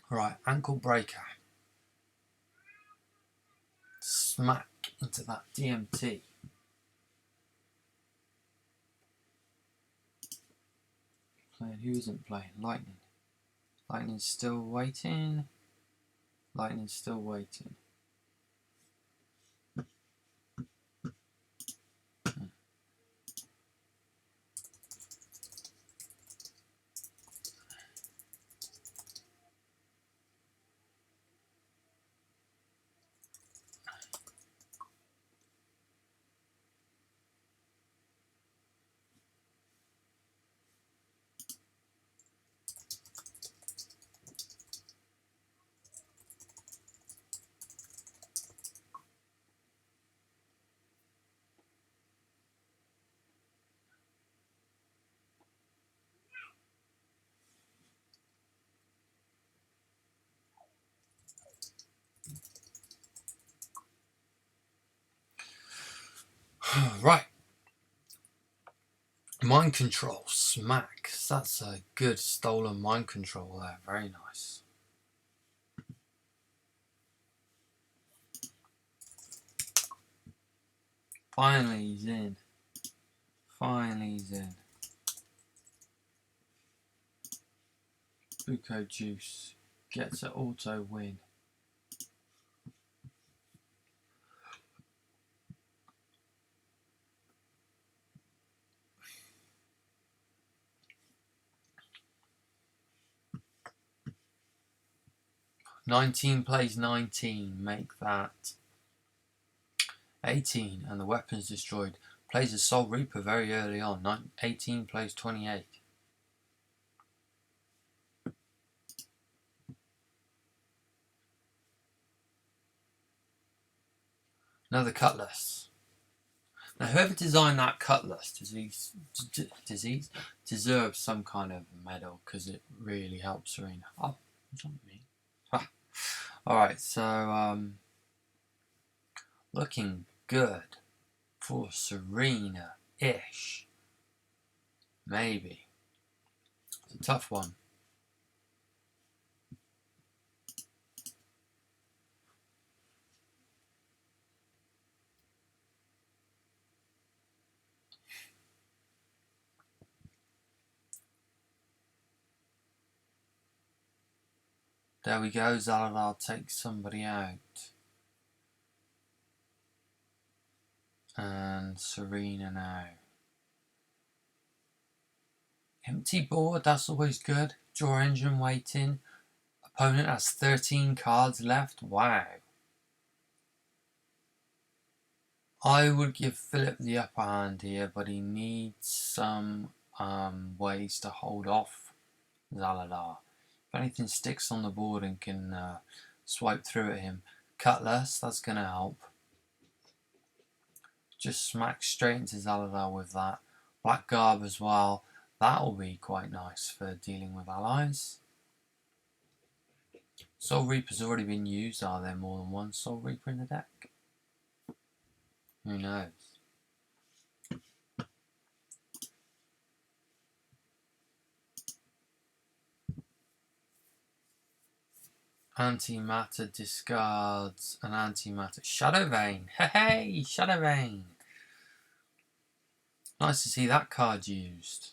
Right, ankle breaker. Smack into that DMT. Playing, who isn't playing? Lightning. Lightning's still waiting. Lightning's still waiting. 2. Right. Mind control. Smack. That's a good stolen mind control there. Very nice. Finally he's in. Finally he's in. Buko Juice gets an auto win. '19 plays 19, make that 18, and the weapon's destroyed. Plays a Soul Reaper very early on. 18 plays 28. Another Cutlass. Now, whoever designed that Cutlass deserves some kind of medal because it really helps Serena. Oh, what's wrong with me? Ah. Alright, so looking good for Serena-ish. Maybe. It's a tough one. There we go, Zaladar takes somebody out. And Serena now. Empty board, that's always good. Draw engine waiting. Opponent has 13 cards left. Wow. I would give Philip the upper hand here, but he needs some ways to hold off Zaladar. If anything sticks on the board and can swipe through at him. Cutlass, that's going to help. Just smack straight into Zaladar with that. Black Garb as well. That will be quite nice for dealing with allies. Soul Reaper's already been used. Are there more than one Soul Reaper in the deck? Who knows? Antimatter discards an antimatter. Shadow Vein. Hey, Shadow Vein. Nice to see that card used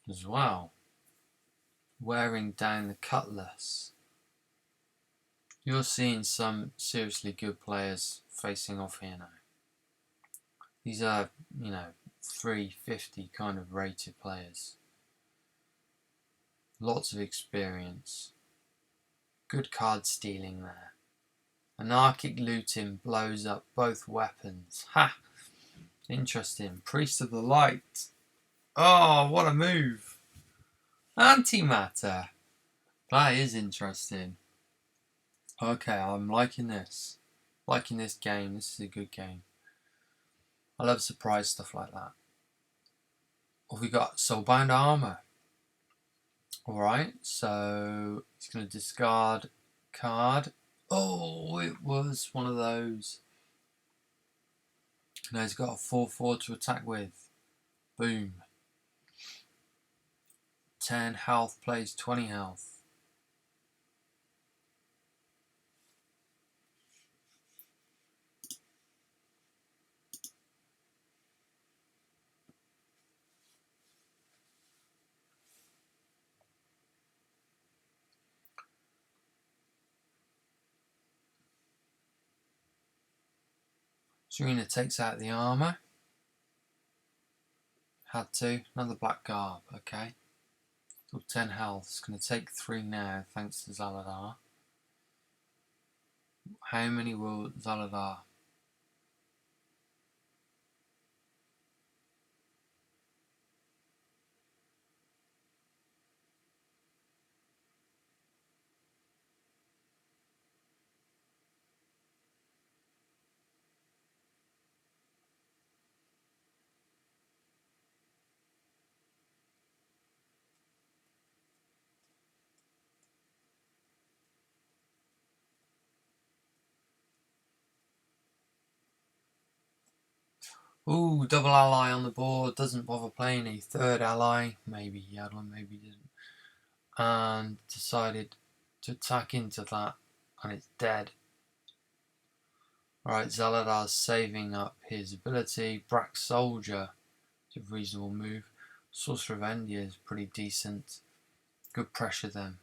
as well. Wearing down the Cutlass. You're seeing some seriously good players facing off here now. These are, 350 kind of rated players. Lots of experience. Good card stealing there. Anarchic Looting blows up both weapons. Ha! Interesting. Priest of the Light. Oh, what a move. Antimatter. That is interesting. Okay, I'm liking this. Liking this game. This is a good game. I love surprise stuff like that. What have we got? Soulbound Armor. Alright, so he's going to discard card. Oh, it was one of those. Now he's got a 4/4 to attack with. Boom. 10 health, plays 20 health. Serena takes out the armor. Had to. Another black garb, okay. Still 10 health. It's going to take 3 now, thanks to Zaladar. How many will Zaladar? Ooh, double ally on the board. Doesn't bother playing a third ally. Maybe he had one, maybe he didn't. And decided to attack into that. And it's dead. Alright, Zaladar's saving up his ability. Brack Soldier is a reasonable move. Sorcerer of Endia is pretty decent. Good pressure then.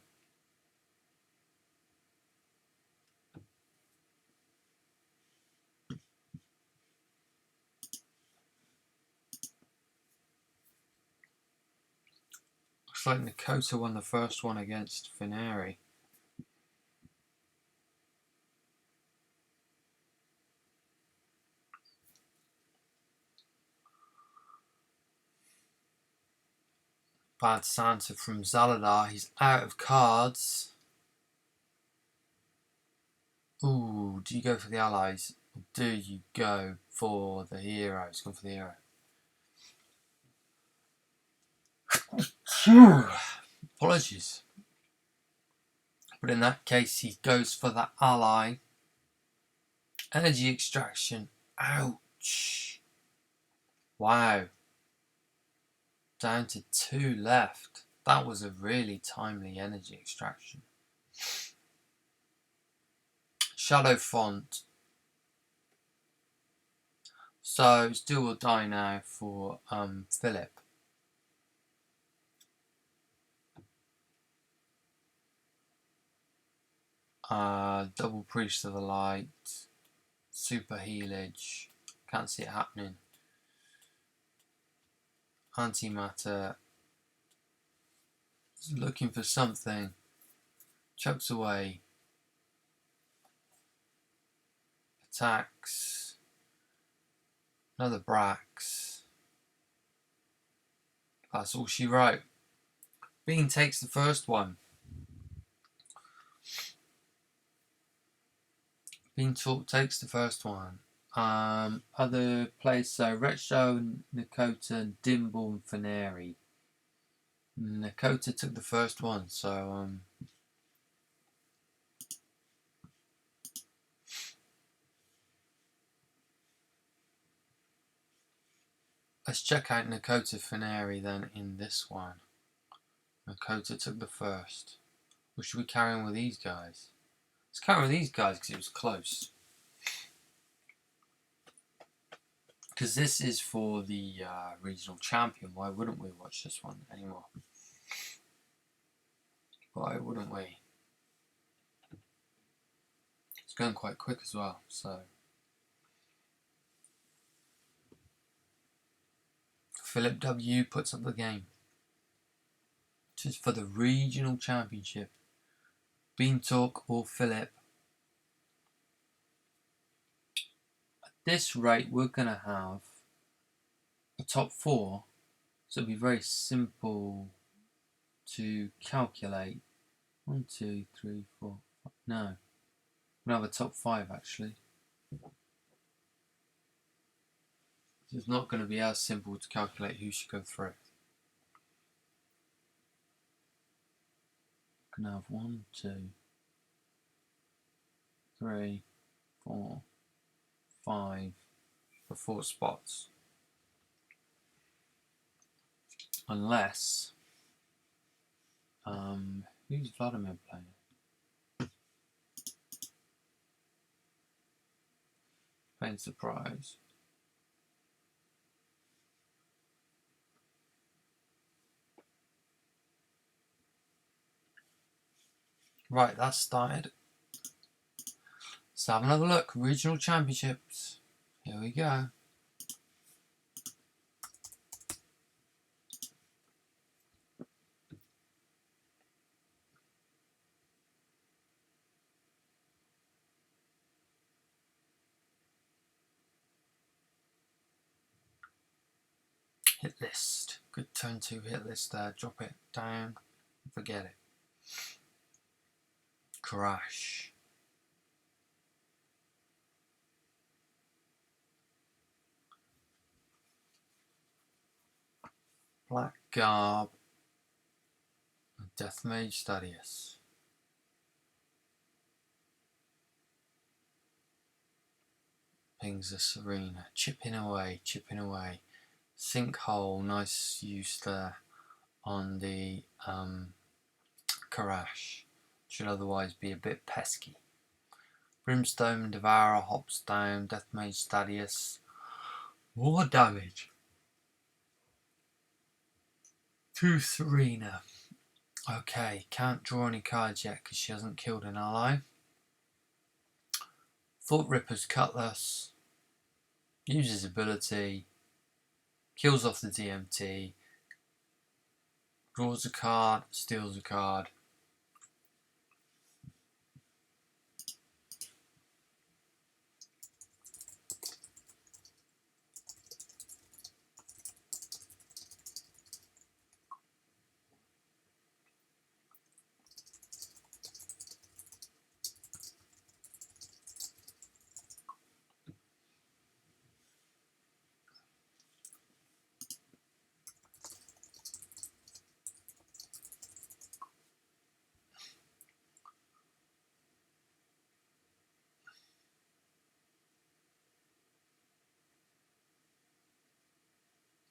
Looks like Nakota won the first one against Fineri. Bad Santa from Zaladar. He's out of cards. Ooh, do you go for the allies? Or do you go for the hero? He's gone for the hero. Phew. Apologies. But in that case, he goes for that ally. Energy extraction. Ouch. Wow. Down to 2 left. That was a really timely energy extraction. Shadow Font. So it's do or die now for Philip. Double Priest of the Light. Super Healage. Can't see it happening. Antimatter. He's looking for something. Chucks away. Attacks. Another Brax. That's all she wrote. Bean takes the first one. Bean Talk takes the first one. Other players, so Retro, Nakota, Dimble, and Fineri. Nakota took the first one, so Let's check out Nakota Fineri then in this one. Nakota took the first. Or should we carry on with these guys? Let's carry on with these guys because it was close. Because this is for the regional champion. Why wouldn't we watch this one anymore? Why wouldn't we? It's going quite quick as well, so. Philip W puts up the game. This is for the regional championship. Beantalk or Philip. At this rate, we're going to have a top 4. So it'll be very simple to calculate. 1, 2, 3, 4. No. We're going to have a top 5 actually. It's not going to be as simple to calculate who should go through. We're going to have 1, 2, 3, 4, 5 for 4 spots. Unless, who's Vladimir playing? Playing surprise. Right, that's started. Let's have another look. Regional championships. Here we go. Hit list. Good turn 2 hit list there. Drop it down. Forget it. Crash. Black Garb. Death Mage Stadius. Pings the Serena. Chipping away, chipping away. Sinkhole, nice use there on the Karash. Should otherwise be a bit pesky. Brimstone, Devourer, hops down, Death Mage Stadius. More damage. To Serena. Okay, can't draw any cards yet because she hasn't killed an ally. Thought Ripper's Cutlass. Uses ability. Kills off the DMT. Draws a card, steals a card.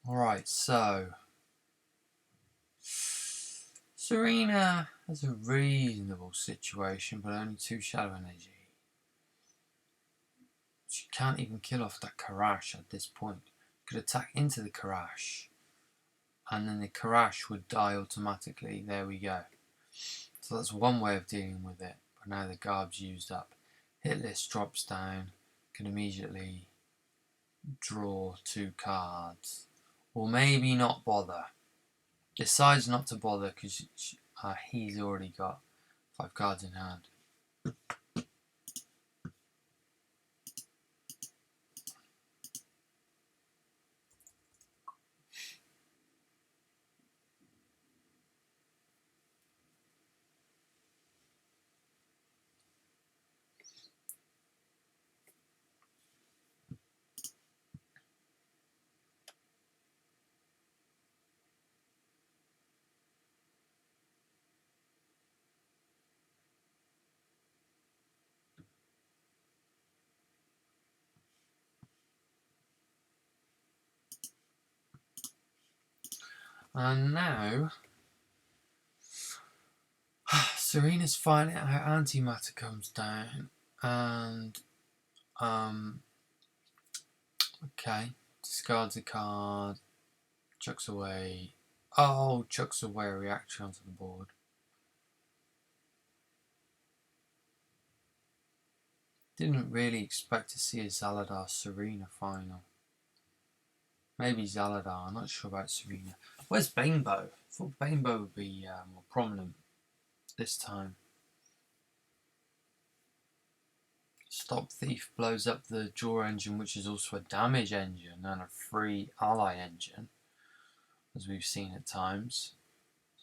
Alright, so Serena has a reasonable situation, but only 2 shadow energy. She can't even kill off that Karash at this point. Could attack into the Karash, and then the Karash would die automatically. There we go. So that's one way of dealing with it. But now the Garb's used up. Hit list drops down. Can immediately draw 2 cards. Or maybe not bother. Decides not to bother because he's already got 5 cards in hand. And now Serena's finding out how antimatter comes down, and okay, discards a card, chucks away. Oh, chucks away a reaction onto the board. Didn't really expect to see a Zaladar Serena final. Maybe Zaladar, I'm not sure about Serena. Where's Banebo? I thought Banebo would be more prominent this time. Stop Thief blows up the draw engine, which is also a damage engine and a free ally engine, as we've seen at times.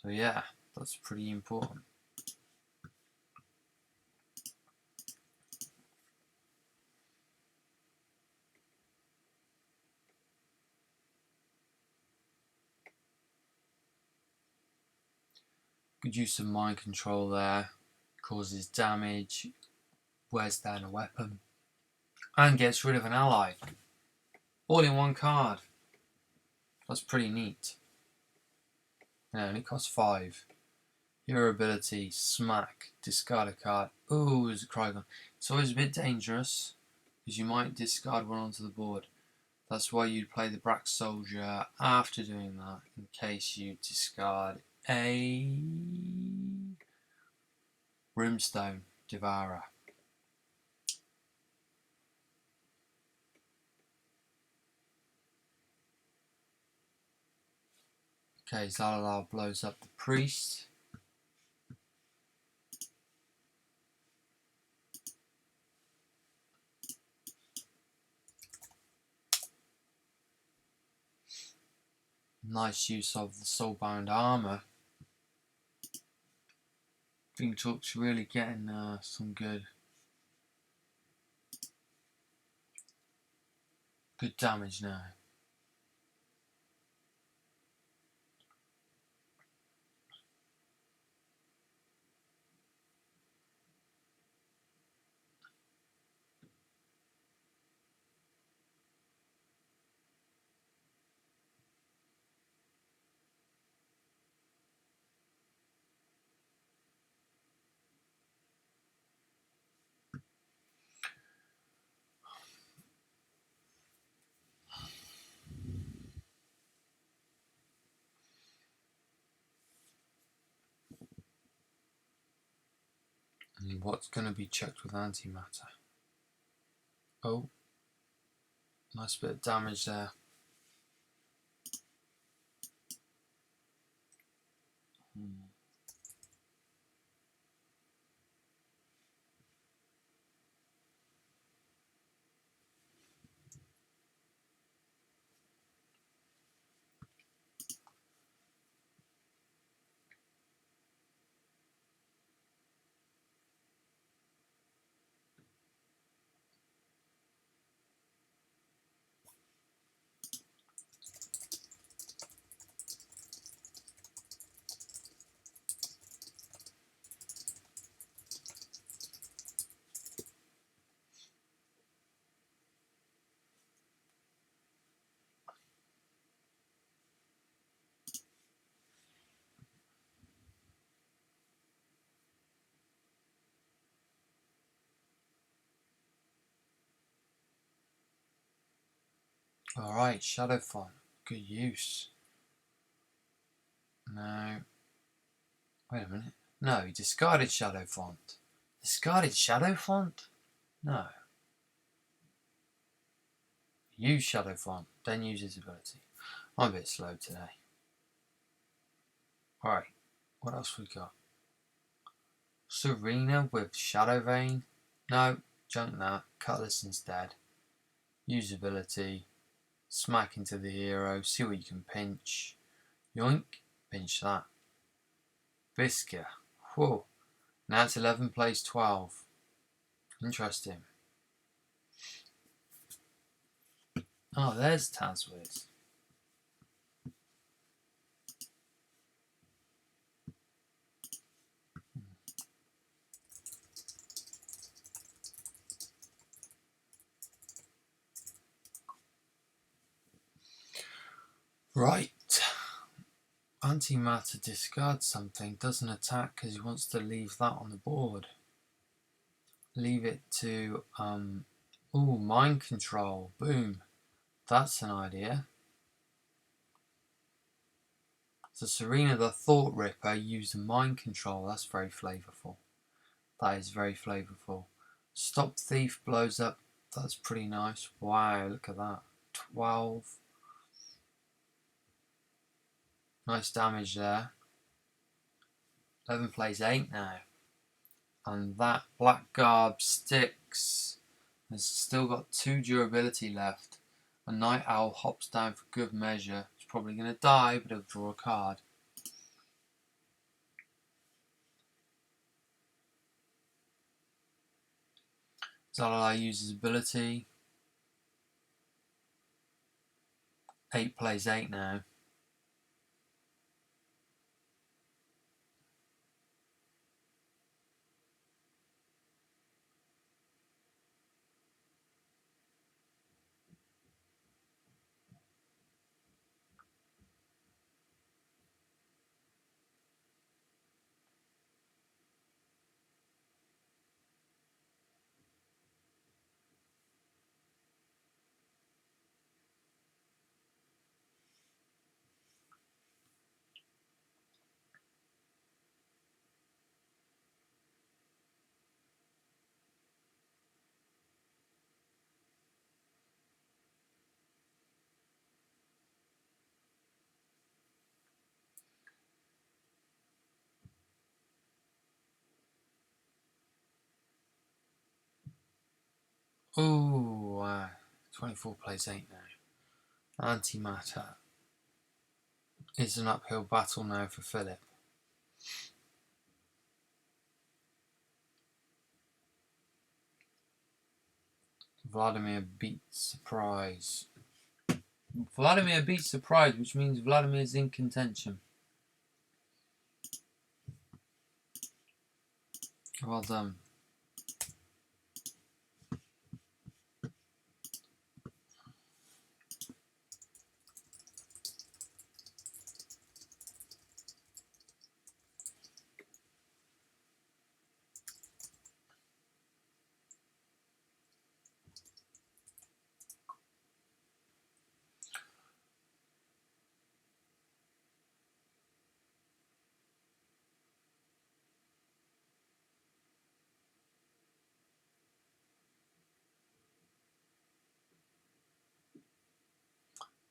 So yeah, that's pretty important. Good use of mind control there. Causes damage, wears down a weapon, and gets rid of an ally. All in one card. That's pretty neat. Yeah, only costs 5. Hero ability, smack, discard a card. Ooh, there's a Krygon. It's always a bit dangerous, because you might discard one onto the board. That's why you'd play the Brack Soldier after doing that, in case you discard a Brimstone Devourer. Okay, Zaladar blows up the Priest. Nice use of the Soulbound Armour. Think Talk's really getting some good damage now. And what's going to be checked with antimatter? Oh, nice bit of damage there. Alright, Shadow Font. Good use. No. Wait a minute. No, he discarded Shadow Font. Discarded Shadow Font? No. Use Shadow Font, then use his ability. I'm a bit slow today. Alright, what else we got? Serena with Shadow Vein? No, junk that. Cutlass instead. Use ability. Smack into the hero. See what you can pinch. Yoink. Pinch that. Visca. Whoa. Now it's 11 plays 12. Interesting. Oh, there's Tazwiz. Right. Antimatter discards something, doesn't attack because he wants to leave that on the board. Leave it to, mind control. Boom. That's an idea. So Serena the Thought Ripper used mind control. That's very flavourful. That is very flavourful. Stop Thief blows up. That's pretty nice. Wow, look at that. 12. Nice damage there. 11 plays 8 now. And that Black Garb sticks. It's still got 2 durability left. A Night Owl hops down for good measure. It's probably going to die, but he'll draw a card. Zalala uses ability. 8 plays 8 now. Oh, wow. 24 plays 8 now. Antimatter. It's an uphill battle now for Philip. Vladimir beats Surprise. Vladimir beats Surprise, which means Vladimir's in contention. Well done.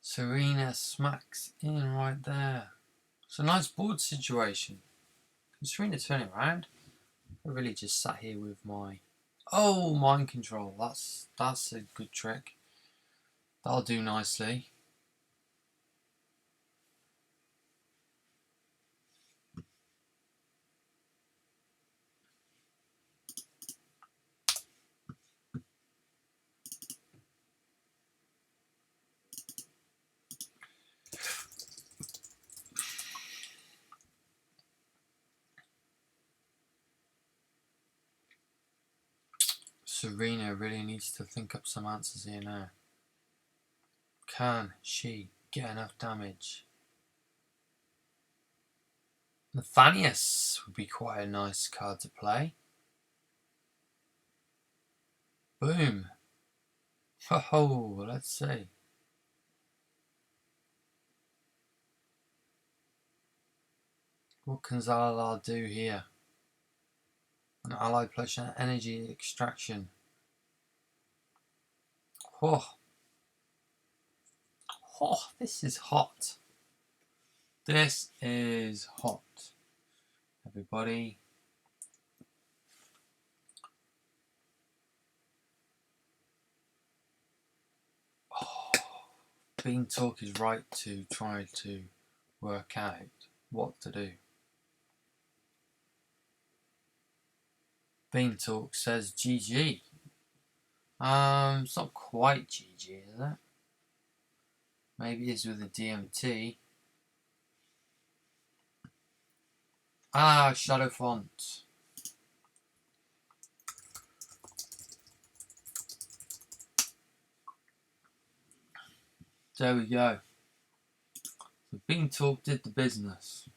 Serena smacks in right there. It's a nice board situation. Serena turning around. I really just sat here with my mind control. That's a good trick. That'll do nicely. Serena really needs to think up some answers here now. Can she get enough damage? Nathanius would be quite a nice card to play. Boom. Oh, let's see. What can Zalala do here? An ally plus an energy extraction. Oh, this is hot. This is hot. Everybody. Bean Talk is right to try to work out what to do. Bean Talk says GG. It's not quite GG, is it? Maybe it's with a DMT. Shadow Font. There we go. So Bean Talk did the business.